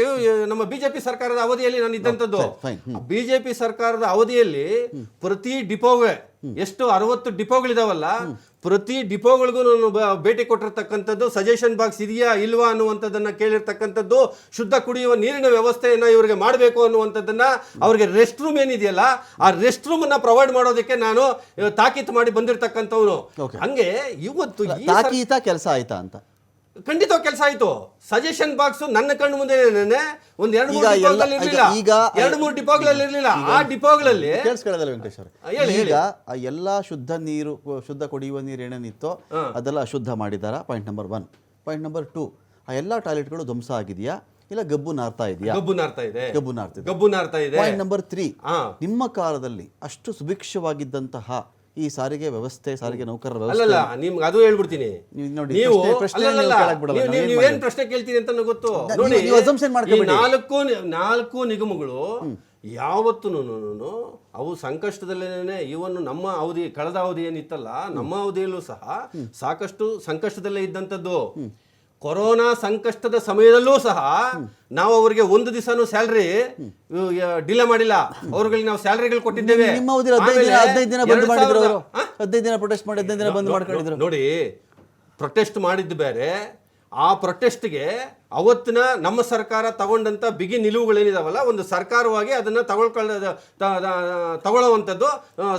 ನಮ್ಮ ಬಿಜೆಪಿ ಸರ್ಕಾರದ ಅವಧಿಯಲ್ಲಿ ನಾನು ಇದ್ದಂಥದ್ದು. ಬಿಜೆಪಿ ಸರ್ಕಾರದ ಅವಧಿಯಲ್ಲಿ ಪ್ರತಿ ಡಿಪೋಗೆ ಎಷ್ಟು 60 ಡಿಪೋಗಳಿದಾವಲ್ಲ, ಪ್ರತಿ ಡಿಪೋಗಳಿಗೂ ನಾನು ಭೇಟಿ ಕೊಟ್ಟಿರ್ತಕ್ಕಂಥದ್ದು, ಸಜೆಷನ್ ಬಾಕ್ಸ್ ಇದೆಯಾ ಇಲ್ವಾ ಅನ್ನುವಂಥದ್ದನ್ನ ಕೇಳಿರ್ತಕ್ಕಂಥದ್ದು, ಶುದ್ಧ ಕುಡಿಯುವ ನೀರಿನ ವ್ಯವಸ್ಥೆಯನ್ನ ಇವರಿಗೆ ಮಾಡಬೇಕು ಅನ್ನುವಂಥದ್ದನ್ನ, ಅವ್ರಿಗೆ ರೆಸ್ಟ್ ರೂಮ್ ಏನಿದೆಯಲ್ಲ ಆ ರೆಸ್ಟ್ ರೂಮ್ ಅನ್ನ ಪ್ರೊವೈಡ್ ಮಾಡೋದಕ್ಕೆ ನಾನು ತಾಕೀತು ಮಾಡಿ ಬಂದಿರತಕ್ಕಂಥವ್ನು. ಹಂಗೆ ಇವತ್ತು ಕೆಲಸ ಆಯ್ತಾ ಅಂತ? ಖಂಡಿತ ಕೆಲಸ ಆಯ್ತು. ಸಜೆಷನ್ ಬಾಕ್ಸ್ ನನ್ನ ಕಣ್ಣು ಮುಂದೆ ಒಂದ್ 2-3 ಡಿಪೋಗಳಲ್ಲಿ ಇರ್ಲಿಲ್ಲ. ಆ ಡಿಪೋಗಳಲ್ಲಿ ಕೇಳಿಸ್ಕೊಳ್ಳೋದಲ್ಲ ವೆಂಕಟೇಶ್ ಅವರೇ, ಈಗ ಎಲ್ಲ ಶುದ್ಧ ನೀರು, ಶುದ್ಧ ಕುಡಿಯುವ ನೀರು ಏನೇನಿತ್ತೋ ಅದೆಲ್ಲ ಅಶುದ್ಧ ಮಾಡಿದಾರ? Point number 1. ಪಾಯಿಂಟ್ ನಂಬರ್ 2, ಆ ಎಲ್ಲಾ ಟಾಯ್ಲೆಟ್ಗಳು ಧ್ವಂಸ ಆಗಿದೆಯಾ ಇಲ್ಲ ಗಬ್ಬು ನಾರ್ತಾ ಇದೆಯಾ? ಗಬ್ಬು ನಾರ್ತಾ ಇದೆ. ಪಾಯಿಂಟ್ ನಂಬರ್ 3, ನಿಮ್ಮ ಕಾಲದಲ್ಲಿ ಅಷ್ಟು ಸುಭಿಕ್ಷವಾಗಿದ್ದಂತಹ ಈ ಸಾರಿಗೆ ವ್ಯವಸ್ಥೆ, ಸಾರಿಗೆ ನೌಕರರ ವ್ಯವಸ್ಥೆ, ಅಲ್ಲ ನಿಮ್ಗೆ ಅದು ಹೇಳ್ಬಿಡ್ತೀನಿ. ನೀವು ಏನ್ ಪ್ರಶ್ನೆ ಕೇಳ್ತೀನಿ ಅಂತ ಗೊತ್ತು ನೋಡಿ. 4 ನಿಗಮಗಳು ಯಾವತ್ತೂ ಅವು ಸಂಕಷ್ಟದಲ್ಲೇನೆ, ಇವನ್ನು ನಮ್ಮ ಅವಧಿ, ಕಳೆದ ಅವಧಿ ಏನಿತ್ತಲ್ಲ, ನಮ್ಮ ಅವಧಿಯಲ್ಲೂ ಸಹ ಸಾಕಷ್ಟು ಸಂಕಷ್ಟದಲ್ಲೇ ಇದ್ದಂಥದ್ದು. ಕೊರೋನಾ ಸಂಕಷ್ಟದ ಸಮಯದಲ್ಲೂ ಸಹ ನಾವು ಅವರಿಗೆ ಒಂದು ದಿವಸನೂ ಸ್ಯಾಲ್ರಿ ಡಿಲೇ ಮಾಡಿಲ್ಲ. ಅವ್ರಿಗೆ ನಾವು ಸ್ಯಾಲರಿಗಳು ಕೊಟ್ಟಿದ್ದೇವೆ. ನೋಡಿ, ಪ್ರೊಟೆಸ್ಟ್ ಮಾಡಿದ್ದು ಬೇರೆ. ಆ ಪ್ರೊಟೆಸ್ಟ್ಗೆ ಅವತ್ತಿನ ನಮ್ಮ ಸರ್ಕಾರ ತಗೊಂಡಂತ ಬಿಗಿ ನಿಲುವುಗಳೇನಿದಾವಲ್ಲ, ಒಂದು ಸರ್ಕಾರವಾಗಿ ಅದನ್ನ ತಗೊಳ್ಳುವಂಥದ್ದು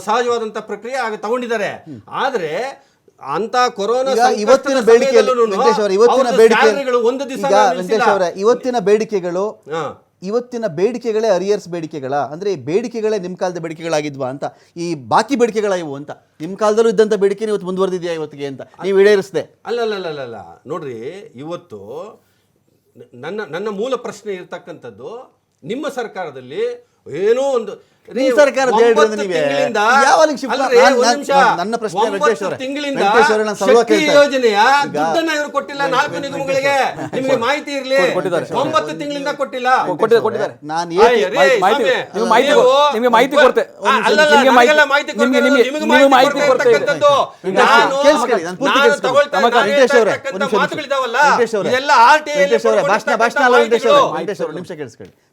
ಸಹಜವಾದಂತ ಪ್ರಕ್ರಿಯೆ ಆಗ ತಗೊಂಡಿದ್ದಾರೆ. ಆದ್ರೆ ಅಂತ ಕೊರೋನಾ ಇವತ್ತಿನ ಬೇಡಿಕೆಗಳೇ ಅರಿಯರ್ಸ್ ಬೇಡಿಕೆಗಳ, ಅಂದ್ರೆ ಈ ಬೇಡಿಕೆಗಳೇ ನಿಮ್ ಕಾಲದ ಬೇಡಿಕೆಗಳಾಗಿದ್ವಾ ಅಂತ, ಈ ಬಾಕಿ ಬೇಡಿಕೆಗಳ ಇವು ಅಂತ? ನಿಮ್ ಕಾಲದಲ್ಲೂ ಇದ್ದಂತ ಬೇಡಿಕೆ ಇವತ್ತು ಮುಂದುವರೆದಿದೆಯಾ ಇವತ್ತಿಗೆ ಅಂತ ನೀವು ಈಡೇರಿಸಿದೆ? ಅಲ್ಲ ನೋಡ್ರಿ, ಇವತ್ತು ನನ್ನ ಮೂಲ ಪ್ರಶ್ನೆ ಇರ್ತಕ್ಕಂಥದ್ದು, ನಿಮ್ಮ ಸರ್ಕಾರದಲ್ಲಿ ಏನೋ ಒಂದು ಸರ್ಕಾರ ಯೋಜನೆಯ ದುಡ್ಡನ್ನ ಇವರು ಕೊಟ್ಟಿಲ್ಲ. 4 ನಿಗಮಗಳಿಗೆ ನಿಮಗೆ ಮಾಹಿತಿ ಇರಲಿ, 9 ತಿಂಗಳಿಂದ ಕೊಟ್ಟಿಲ್ಲ.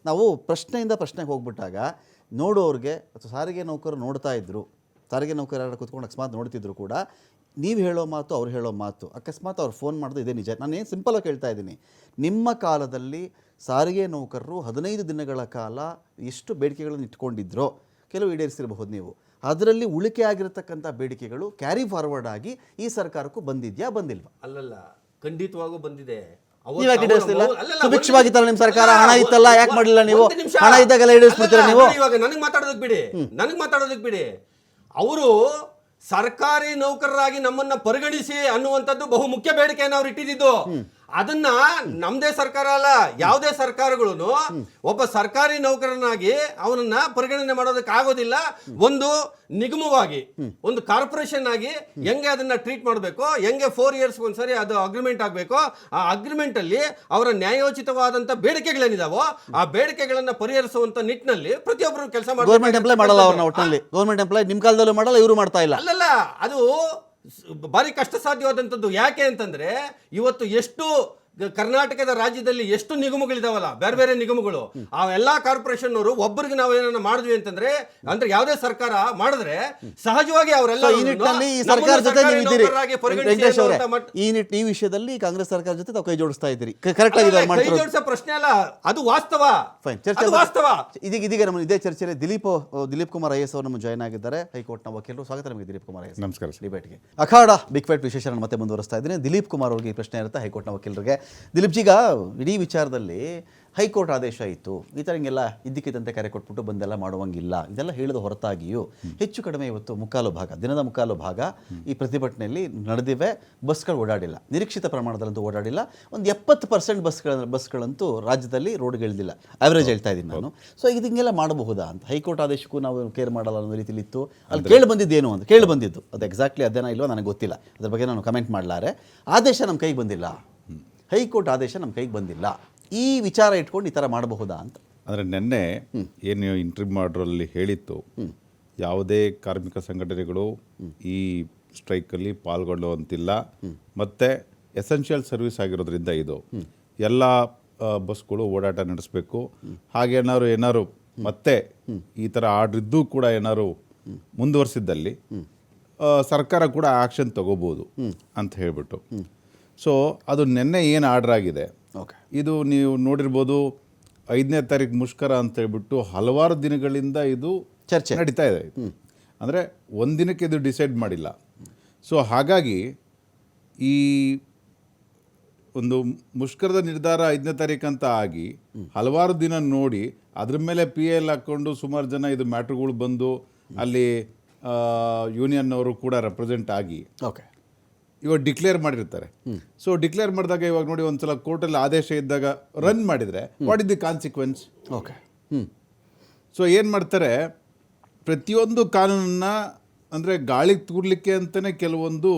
ನಾವು ಪ್ರಶ್ನೆಯಿಂದ ಪ್ರಶ್ನೆಗೆ ಹೋಗ್ಬಿಟ್ಟಾಗ ನೋಡೋರಿಗೆ ಅಥವಾ ಸಾರಿಗೆ ನೌಕರರು ನೋಡ್ತಾ ಇದ್ರು, ಸಾರಿಗೆ ನೌಕರ ಯಾರು ಕೂತ್ಕೊಂಡು ಅಕಸ್ಮಾತ್ ನೋಡ್ತಿದ್ರು ಕೂಡ, ನೀವು ಹೇಳೋ ಮಾತು ಅವ್ರು ಹೇಳೋ ಮಾತು, ಅಕಸ್ಮಾತ್ ಅವ್ರು ಫೋನ್ ಮಾಡೋದು ಇದೇ ನಿಜ. ನಾನು ಏನು ಸಿಂಪಲ್ ಆಗಿ ಕೇಳ್ತಾ ಇದ್ದೀನಿ, ನಿಮ್ಮ ಕಾಲದಲ್ಲಿ ಸಾರಿಗೆ ನೌಕರರು 15 ದಿನಗಳ ಕಾಲ ಎಷ್ಟು ಬೇಡಿಕೆಗಳನ್ನು ಇಟ್ಕೊಂಡಿದ್ರೋ, ಕೆಲವು ಈಡೇರಿಸಿರಬಹುದು ನೀವು, ಅದರಲ್ಲಿ ಉಳಿಕೆ ಆಗಿರತಕ್ಕಂಥ ಬೇಡಿಕೆಗಳು ಕ್ಯಾರಿ ಫಾರ್ವರ್ಡ್ ಆಗಿ ಈ ಸರ್ಕಾರಕ್ಕೂ ಬಂದಿದ್ಯಾ, ಬಂದಿಲ್ವಾ? ಅಲ್ಲಲ್ಲ, ಖಂಡಿತವಾಗೂ ಬಂದಿದೆ. ಸುಭಿಕ್ಷವಾಗಿತ್ತಲ್ಲ ನಿಮ್ಮ ಸರ್ಕಾರ, ಹಣ ಇತ್ತಲ್ಲ, ಯಾಕೆ ಮಾಡಲಿಲ್ಲ ನೀವು? ಹಣ ಇದ್ದಾಗೆಲ್ಲ ಈಡೇರಿಸ್ಬಿಡ್ತೀರಾ ನೀವು? ಇವಾಗ ನನಗೆ ಮಾತಾಡೋದಕ್ಕೆ ಬಿಡಿ. ಅವರು ಸರ್ಕಾರಿ ನೌಕರರಾಗಿ ನಮ್ಮನ್ನ ಪರಿಗಣಿಸಿ ಅನ್ನುವಂಥದ್ದು ಬಹು ಮುಖ್ಯ ಬೇಡಿಕೆಯನ್ನು ಅವ್ರು ಇಟ್ಟಿದ್ದು. ಅದನ್ನ ನಮ್ದೇ ಸರ್ಕಾರ ಅಲ್ಲ, ಯಾವುದೇ ಸರ್ಕಾರಗಳು ಒಬ್ಬ ಸರ್ಕಾರಿ ನೌಕರನಾಗಿ ಅವನನ್ನ ಪರಿಗಣನೆ ಮಾಡೋದಕ್ಕೆ ಆಗೋದಿಲ್ಲ. ಒಂದು ನಿಗಮವಾಗಿ, ಒಂದು ಕಾರ್ಪೊರೇಷನ್ ಆಗಿ ಹೆಂಗೆ ಅದನ್ನ ಟ್ರೀಟ್ ಮಾಡಬೇಕು, ಹೆಂಗೆ 4 ಇಯರ್ಸ್ ಒಂದ್ಸರಿ ಅದು ಅಗ್ರಿಮೆಂಟ್ ಆಗಬೇಕು, ಆ ಅಗ್ರಿಮೆಂಟ್ ಅಲ್ಲಿ ಅವರ ನ್ಯಾಯೋಚಿತವಾದಂತ ಬೇಡಿಕೆಗಳೇನಿದಾವೋ ಆ ಬೇಡಿಕೆಗಳನ್ನ ಪರಿಹರಿಸುವಂತ ನಿಟ್ಟಿನಲ್ಲಿ ಪ್ರತಿಯೊಬ್ಬರು ಕೆಲಸ ಮಾಡ್ತಾರೆ. ಗೌರ್ಮೆಂಟ್ ಎಂಪ್ಲಾಯ್ ಮಾಡಲ್ಲ ಅವ್ರನ್ನ, ಒಟ್ಟಿನಲ್ಲಿ ಗೌರ್ಮೆಂಟ್ ಎಂಪ್ಲಾಯ್ ನಿಮ್ ಕಾಲದಲ್ಲೂ ಮಾಡಲ್ಲ, ಇವರು ಮಾಡ್ತಾ ಇಲ್ಲ. ಅಲ್ಲಲ್ಲ, ಅದು ಭಾರಿ ಕಷ್ಟ ಸಾಧ್ಯವಾದಂಥದ್ದು. ಯಾಕೆ ಅಂತಂದ್ರೆ ಇವತ್ತು ಎಷ್ಟು ಕರ್ನಾಟಕದ ರಾಜ್ಯದಲ್ಲಿ ಎಷ್ಟು ನಿಗಮಗಳಿದಾವಲ್ಲ, ಬೇರೆ ಬೇರೆ ನಿಗಮಗಳು, ಆ ಎಲ್ಲಾ ಕಾರ್ಪೊರೇಷನ್ ಅವರು ಒಬ್ಬರಿಗೆ ನಾವು ಏನನ್ನ ಮಾಡಿದ್ವಿ ಅಂತಂದ್ರೆ, ಅಂದ್ರೆ ಯಾವುದೇ ಸರ್ಕಾರ ಮಾಡಿದ್ರೆ ಸಹಜವಾಗಿ ಅವರೆಲ್ಲ ಈ ನಿಟ್ಟಿನಲ್ಲಿ ಈ ಸರ್ಕಾರ ಜೊತೆ ನೀವು ಇದ್ದೀರಿ ವೆಂಕಟೇಶ್ ಅವರೇ. ಈ ವಿಷಯದಲ್ಲಿ ಕಾಂಗ್ರೆಸ್ ಸರ್ಕಾರ ಜೊತೆ ತಾವು ಕೈ ಜೋಡಿಸ್ತಾ ಇದ್ದೀರಿ. ಕರೆಕ್ಟ್ ಆಗಿ ಕೈ ಜೋಡಿಸೋ ಪ್ರಶ್ನೆ ಅಲ್ಲ, ಅದು ವಾಸ್ತವ. ಅದು ವಾಸ್ತವ. ಇದೀಗ ನಮ್ಮ ಇದೇ ಚರ್ಚೆಯಲ್ಲಿ ದಿಲೀಪ್ ಕುಮಾರ್ ಐಎಸ್ ಅವರು ನಮ್ಮ ಜಾಯ್ನ್ ಆಗಿದ್ದಾರೆ, ಹೈಕೋರ್ಟ್ನ ವಕೀಲರು. ಸ್ವಾಗತ ನಿಮಗೆ ದಿಲೀಪ್ ಕುಮಾರ್ ಐಎಸ್. ನಮಸ್ಕಾರ. ಡಿಬೇಟ್ಗೆ ಅಖಾಡ ಬಿಗ್ ಫೈಟ್ ವಿಶೇಷ ಮತ್ತೆ ಮುಂದುವರಿಸ್ತಾ ಇದ್ದೀನಿ. ದಿಲೀಪ್ ಕುಮಾರ್ ಅವರಿಗೆ ಈ ಪ್ರಶ್ನೆ ಇರುತ್ತೆ, ಹೈಕೋರ್ಟ್ನ ವಕೀಲರಿಗೆ. ದಿಲೀಪ್ ಜೀಗ ಇಡೀ ವಿಚಾರದಲ್ಲಿ ಹೈಕೋರ್ಟ್ ಆದೇಶ ಇತ್ತು, ಈ ಥರ ಹಿಂಗೆಲ್ಲ ಇದ್ದಕ್ಕಿದ್ದಂತೆ ಕರೆ ಕೊಟ್ಬಿಟ್ಟು ಬಂದೆಲ್ಲ ಮಾಡುವಂಗಿಲ್ಲ, ಇದೆಲ್ಲ ಹೇಳಿದ ಹೊರತಾಗಿಯೂ ಹೆಚ್ಚು ಕಡಿಮೆ ಇವತ್ತು ದಿನದ ಮುಕ್ಕಾಲು ಭಾಗ ಈ ಪ್ರತಿಭಟನೆಯಲ್ಲಿ ನಡೆದಿವೆ. ಬಸ್ಗಳು ಓಡಾಡಿಲ್ಲ, ನಿರೀಕ್ಷಿತ ಪ್ರಮಾಣದಲ್ಲಂತೂ ಓಡಾಡಿಲ್ಲ. ಒಂದು 70% ಬಸ್ಗಳಂತೂ ರಾಜ್ಯದಲ್ಲಿ ರೋಡ್ಗಿಳಿದಿಲ್ಲ, ಆವ್ರೇಜ್ ಹೇಳ್ತಾ ಇದ್ದೀನಿ ನಾನು. ಸೊ ಇದು ಹಿಂಗೆಲ್ಲ ಮಾಡಬಹುದಾ ಅಂತ, ಹೈಕೋರ್ಟ್ ಆದೇಶಕ್ಕೂ ನಾವು ಕೇರ್ ಮಾಡಲ್ಲ ಅನ್ನೋ ರೀತಿಲಿ ಇತ್ತು. ಅಲ್ಲಿ ಕೇಳಿ ಬಂದಿದ್ದೇನು ಅಂತ, ಕೇಳಿ ಬಂದಿದ್ದು ಅದು ಎಕ್ಸಾಕ್ಟ್ಲಿ ಅದೇನೋ ಇಲ್ವೋ ನನಗೆ ಗೊತ್ತಿಲ್ಲ, ಅದ್ರ ಬಗ್ಗೆ ನಾನು ಕಮೆಂಟ್ ಮಾಡಲಾರೆ. ಆದೇಶ ನಮ್ಮ ಕೈಗೆ ಬಂದಿಲ್ಲ, ಹೈಕೋರ್ಟ್ ಆದೇಶ ನಮ್ಮ ಕೈಗೆ ಬಂದಿಲ್ಲ, ಈ ವಿಚಾರ ಇಟ್ಕೊಂಡು ಈ ಥರ ಮಾಡಬಹುದಾ ಅಂತ. ಅಂದರೆ ನಿನ್ನೆ ಏನು ಇಂಟರ್ವ್ಯೂ ಮಾಡೋರಲ್ಲಿ ಹೇಳಿತ್ತು, ಯಾವುದೇ ಕಾರ್ಮಿಕ ಸಂಘಟನೆಗಳು ಈ ಸ್ಟ್ರೈಕಲ್ಲಿ ಪಾಲ್ಗೊಳ್ಳುವಂತಿಲ್ಲ, ಮತ್ತು ಎಸೆನ್ಷಿಯಲ್ ಸರ್ವಿಸ್ ಆಗಿರೋದ್ರಿಂದ ಇದು ಎಲ್ಲ ಬಸ್ಗಳು ಓಡಾಟ ನಡೆಸಬೇಕು. ಏನಾದ್ರು ಮತ್ತೆ ಈ ಥರ ಆರ್ಡ್ರ್ ಇದ್ದೂ ಕೂಡ ಏನಾದ್ರು ಮುಂದುವರಿಸಿದ್ದಲ್ಲಿ ಸರ್ಕಾರ ಕೂಡ ಆ್ಯಕ್ಷನ್ ತಗೋಬೋದು ಅಂತ ಹೇಳಿಬಿಟ್ಟು. ಸೊ ಅದು ನಿನ್ನೆ ಏನು ಆರ್ಡ್ರ್ ಆಗಿದೆ, ಇದು ನೀವು ನೋಡಿರ್ಬೋದು, 5ನೇ ತಾರೀಕು ಮುಷ್ಕರ ಅಂತ ಹೇಳ್ಬಿಟ್ಟು ಹಲವಾರು ದಿನಗಳಿಂದ ಇದು ಚರ್ಚೆ ನಡೀತಾ ಇದೆ. ಅಂದರೆ ಒಂದಿನಕ್ಕೆ ಇದು ಡಿಸೈಡ್ ಮಾಡಿಲ್ಲ. ಸೊ ಹಾಗಾಗಿ ಈ ಒಂದು ಮುಷ್ಕರದ ನಿರ್ಧಾರ 5ನೇ ತಾರೀಕು ಅಂತ ಆಗಿ ಹಲವಾರು ದಿನ ನೋಡಿ ಅದ್ರ ಮೇಲೆ PL ಹಾಕ್ಕೊಂಡು ಸುಮಾರು ಜನ ಇದು ಮ್ಯಾಟ್ರುಗಳು ಬಂದು ಅಲ್ಲಿ ಯೂನಿಯನ್ನವರು ಕೂಡ ರೆಪ್ರೆಸೆಂಟ್ ಆಗಿ ಇವಾಗ ಡಿಕ್ಲೇರ್ ಮಾಡಿರ್ತಾರೆ. ಸೊ ಡಿಕ್ಲೇರ್ ಮಾಡಿದಾಗ ಇವಾಗ ನೋಡಿ, ಒಂದ್ಸಲ ಕೋರ್ಟಲ್ಲಿ ಆದೇಶ ಇದ್ದಾಗ ರನ್ ಮಾಡಿದರೆ what is the consequence? So ಏನು ಮಾಡ್ತಾರೆ, ಪ್ರತಿಯೊಂದು ಕಾನೂನನ್ನ ಅಂದರೆ ಗಾಳಿಗೆ ತೂರ್ಲಿಕ್ಕೆ ಅಂತಲೇ ಕೆಲವೊಂದು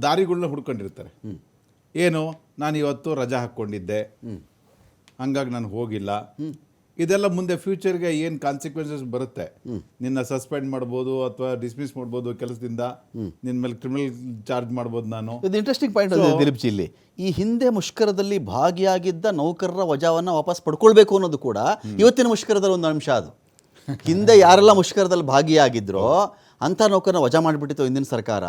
ದಾರಿಗಳನ್ನ ಹುಡ್ಕೊಂಡಿರ್ತಾರೆ. ಏನು, ನಾನು ಇವತ್ತು ರಜಾ ಹಾಕ್ಕೊಂಡಿದ್ದೆ, ಹಂಗಾಗಿ ನಾನು ಹೋಗಿಲ್ಲ, ಇದೆಲ್ಲ ಮುಂದೆ ಫ್ಯೂಚರ್ಗೆ ಏನು ಕಾನ್ಸಿಕ್ವೆನ್ಸಸ್ ಬರುತ್ತೆ, ನಿನ್ನ ಸಸ್ಪೆಂಡ್ ಮಾಡ್ಬೋದು ಅಥವಾ ಡಿಸ್ಮಿಸ್ ಮಾಡ್ಬೋದು ಕೆಲಸದಿಂದ, ನಿನ್ನ ಮೇಲೆ ಕ್ರಿಮಿನಲ್ ಚಾರ್ಜ್ ಮಾಡ್ಬೋದು. ನಾನು ಇದು ಇಂಟ್ರೆಸ್ಟಿಂಗ್ ಪಾಯಿಂಟ್ ಇದೆ ದಿಲೀಪ್ ಜಿ. ಇಲ್ಲಿ ಈ ಹಿಂದೆ ಮುಷ್ಕರದಲ್ಲಿ ಭಾಗಿಯಾಗಿದ್ದ ನೌಕರರ ವಜಾವನ್ನು ವಾಪಸ್ ಪಡ್ಕೊಳ್ಬೇಕು ಅನ್ನೋದು ಕೂಡ ಇವತ್ತಿನ ಮುಷ್ಕರದಲ್ಲಿ ಒಂದು ಅಂಶ. ಅದು ಹಿಂದೆ ಯಾರೆಲ್ಲ ಮುಷ್ಕರದಲ್ಲಿ ಭಾಗಿಯಾಗಿದ್ರೋ ಅಂಥ ನೌಕರನ ವಜಾ ಮಾಡಿಬಿಟ್ಟಿತ್ತು ಹಿಂದಿನ ಸರ್ಕಾರ,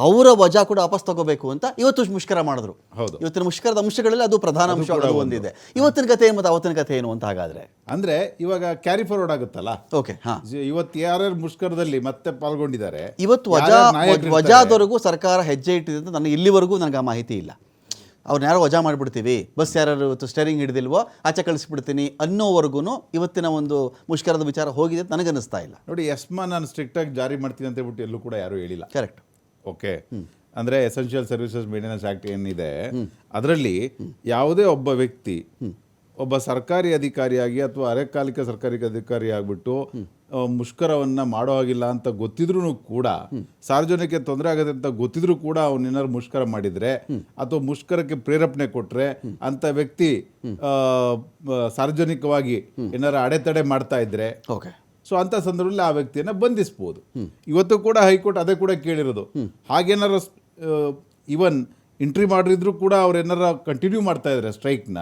ಅವರ ವಜಾ ಕೂಡ ವಾಪಸ್ ತಗೋಬೇಕು ಅಂತ ಇವತ್ತು ಮುಷ್ಕರ ಮಾಡಿದ್ರು. ಇವತ್ತಿನ ಮುಷ್ಕರದ ಅಂಶಗಳಲ್ಲಿ ಅದು ಪ್ರಧಾನ ಅಂಶ ಹೊಂದಿದೆ. ಇವತ್ತಿನ ಕಥೆ ಏನು ಮತ್ತು ಅವತ್ತಿನ ಕಥೆ ಏನು ಅಂತ ಹಾಗಾದ್ರೆ ಅಂದ್ರೆ ಇವಾಗ ಕ್ಯಾರಿ ಫಾರ್ವರ್ಡ್ ಆಗುತ್ತಲ್ಲ. ಇವತ್ತು ಯಾರ್ಯಾರು ಮುಷ್ಕರದಲ್ಲಿ ಮತ್ತೆ ಪಾಲ್ಗೊಂಡಿದ್ದಾರೆ, ಇವತ್ತು ವಜಾದವರೆಗೂ ಸರ್ಕಾರ ಹೆಜ್ಜೆ ಇಟ್ಟಿದೆ ಅಂತ ನನಗೆ ಇಲ್ಲಿವರೆಗೂ ನನಗೆ ಆ ಮಾಹಿತಿ ಇಲ್ಲ. ಅವ್ರನ್ನ ಯಾರೋ ವಜಾ ಮಾಡಿಬಿಡ್ತೀವಿ, ಬಸ್ ಯಾರು ಇವತ್ತು ಸ್ಟೇರಿಂಗ್ ಹಿಡಿದಿಲ್ವೋ ಆಚೆ ಕಳಿಸ್ಬಿಡ್ತೀನಿ ಅನ್ನೋವರೆಗೂ ಇವತ್ತಿನ ಒಂದು ಮುಷ್ಕರದ ವಿಚಾರ ಹೋಗಿದೆ ಅಂತ ನನಗನ್ನಿಸ್ತಾ ಇಲ್ಲ. ನೋಡಿ, ಎಸ್ಮಾ ನಾನು ಸ್ಟ್ರಿಕ್ಟಾಗಿ ಜಾರಿ ಮಾಡ್ತೀನಿ ಅಂತ ಹೇಳ್ಬಿಟ್ಟು ಎಲ್ಲೂ ಕೂಡ ಯಾರೂ ಹೇಳಿಲ್ಲ. ಕರೆಕ್ಟ್. ಓಕೆ, ಅಂದರೆ ಎಸೆನ್ಷಿಯಲ್ ಸರ್ವಿಸಸ್ ಮೇಂಟೆನೆನ್ಸ್ ಆ್ಯಕ್ಟ್ ಏನಿದೆ ಅದರಲ್ಲಿ ಯಾವುದೇ ಒಬ್ಬ ವ್ಯಕ್ತಿ ಒಬ್ಬ ಸರ್ಕಾರಿ ಅಧಿಕಾರಿಯಾಗಿ ಅಥವಾ ಅರೆಕಾಲಿಕ ಸರ್ಕಾರಿ ಅಧಿಕಾರಿ ಆಗಿಬಿಟ್ಟು ಮುಷ್ಕರವನ್ನು ಮಾಡೋ ಹಾಗಿಲ್ಲ ಅಂತ ಗೊತ್ತಿದ್ರೂ ಕೂಡ, ಸಾರ್ವಜನಿಕ ತೊಂದರೆ ಆಗುತ್ತೆ ಅಂತ ಗೊತ್ತಿದ್ರೂ ಕೂಡ ಅವನೇನಾದ್ರು ಮುಷ್ಕರ ಮಾಡಿದರೆ ಅಥವಾ ಮುಷ್ಕರಕ್ಕೆ ಪ್ರೇರೇಪಣೆ ಕೊಟ್ಟರೆ ಅಂಥ ವ್ಯಕ್ತಿ ಸಾರ್ವಜನಿಕವಾಗಿ ಏನಾರು ಅಡೆತಡೆ ಮಾಡ್ತಾ ಇದ್ರೆ, ಸೊ ಅಂಥ ಸಂದರ್ಭದಲ್ಲಿ ಆ ವ್ಯಕ್ತಿಯನ್ನು ಬಂಧಿಸ್ಬೋದು. ಇವತ್ತು ಕೂಡ ಹೈಕೋರ್ಟ್ ಅದೇ ಕೂಡ ಕೇಳಿರೋದು. ಹಾಗೇನಾರು ಇವನ್ ಎಂಟ್ರಿ ಮಾಡಿದ್ರು ಕೂಡ ಅವ್ರು ಏನಾರ ಕಂಟಿನ್ಯೂ ಮಾಡ್ತಾ ಇದ್ದಾರೆ ಸ್ಟ್ರೈಕ್ನ,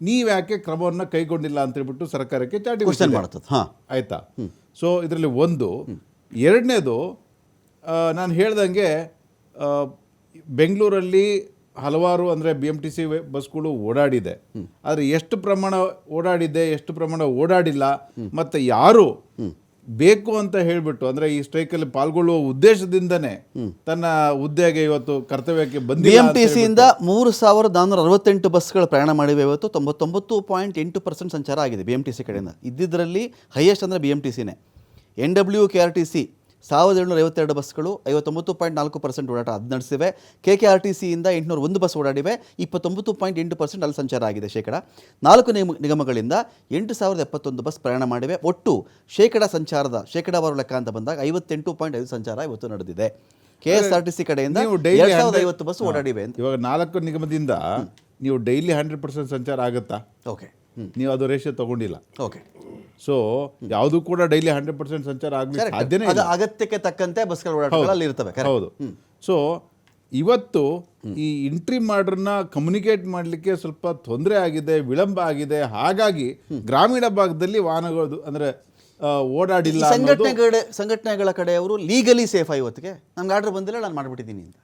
ನೀವು ಯಾಕೆ ಕ್ರಮವನ್ನು ಕೈಗೊಂಡಿಲ್ಲ ಅಂತ ಹೇಳ್ಬಿಟ್ಟು ಸರ್ಕಾರಕ್ಕೆ ಚಾಟಿ ಮಾಡ್ತದೆ. ಆಯ್ತಾ? ಸೊ ಇದರಲ್ಲಿ ಒಂದು. ಎರಡನೇದು, ನಾನು ಹೇಳ್ದಂಗೆ ಬೆಂಗಳೂರಲ್ಲಿ ಹಲವಾರು ಅಂದರೆ BMTC ಬಸ್ಗಳು ಓಡಾಡಿದೆ, ಆದರೆ ಎಷ್ಟು ಪ್ರಮಾಣ ಓಡಾಡಿದೆ, ಎಷ್ಟು ಪ್ರಮಾಣ ಓಡಾಡಿಲ್ಲ, ಮತ್ತು ಯಾರು ಬೇಕು ಅಂತ ಹೇಳ್ಬಿಟ್ಟು ಅಂದರೆ ಈ ಸ್ಟ್ರೈಕಲ್ಲಿ ಪಾಲ್ಗೊಳ್ಳುವ ಉದ್ದೇಶದಿಂದನೇ ತನ್ನ ಹುದ್ದೆಗೆ ಇವತ್ತು ಕರ್ತವ್ಯಕ್ಕೆ ಬಂದಿಲ್ಲ. BMTCಯಿಂದ 3468 ಬಸ್ಗಳು ಪ್ರಯಾಣ ಮಾಡಿವೆ. ಇವತ್ತು 99.8% ಸಂಚಾರ ಆಗಿದೆ BMTC ಕಡೆಯಿಂದ. ಇದ್ದಿದ್ದರಲ್ಲಿ ಹೈಯೆಸ್ಟ್ ಅಂದರೆ BMTCನೇ. NWKRTC 1752 ಬಸ್ಗಳು 59.4% ಓಡಾಟ ಅದು ನಡೆಸಿವೆ. KKRTCಯಿಂದ 801 ಬಸ್ ಓಡಾಡಿವೆ, 29.8% ಅಲ್ಲಿ ಸಂಚಾರ ಆಗಿದೆ. ಶೇಕಡ 4 ನಿಗಮಗಳಿಂದ 8071 ಬಸ್ ಪ್ರಯಾಣ ಮಾಡಿವೆ. ಒಟ್ಟು ಸಂಚಾರದ ಶೇಕಡಾವಾರು ಲೆಕ್ಕ ಅಂತ ಬಂದಾಗ 58.5 ಸಂಚಾರ ಇವತ್ತು ನಡೆದಿದೆ. KSRTC ಕಡೆಯಿಂದ 2050 ಬಸ್ ಓಡಾಡಿವೆ ಅಂತ. ಇವಾಗ 4 ನಿಗಮದಿಂದ ನೀವು ಡೈಲಿ 100% ಸಂಚಾರ ಆಗುತ್ತಾ? ನೀವು ಅದು ರೇಷಿಯೋ ತಗೊಂಡಿಲ್ಲ. ಸೊ ಯಾವುದು ಕೂಡ ಡೈಲಿ 100% ಸಂಚಾರ ಆಗಲಿ ಸಾಧ್ಯನೇ ಇಲ್ಲ. ಅಗತ್ಯಕ್ಕೆ ತಕ್ಕಂತೆ ಬಸ್ಗಳು ಓಡಾಟಗಳಲ್ಲಿ ಇರ್ತವೆ. ಹೌದು. ಸೊ ಇವತ್ತು ಈ ಇಂಟ್ರಿ ಮಾಡ್ರನ್ನ ಕಮ್ಯುನಿಕೇಟ್ ಮಾಡಲಿಕ್ಕೆ ಸ್ವಲ್ಪ ತೊಂದರೆ ಆಗಿದೆ, ವಿಳಂಬ ಆಗಿದೆ. ಹಾಗಾಗಿ ಗ್ರಾಮೀಣ ಭಾಗದಲ್ಲಿ ವಾಹನಗಳು ಅಂದರೆ ಓಡಾಡಿಲ್ಲ ಅನ್ನೋದು. ಸಂಘಟನೆಗಳ ಕಡೆಯವರು ಲೀಗಲಿ ಸೇಫ್ ಇವತ್ತಿಗೆ ನಮ್ಗೆ ಆರ್ಡರ್ ಬಂದಿಲ್ಲ, ನಾನು ಮಾಡಿಬಿಟ್ಟಿದ್ದೀನಿ ಅಂತ.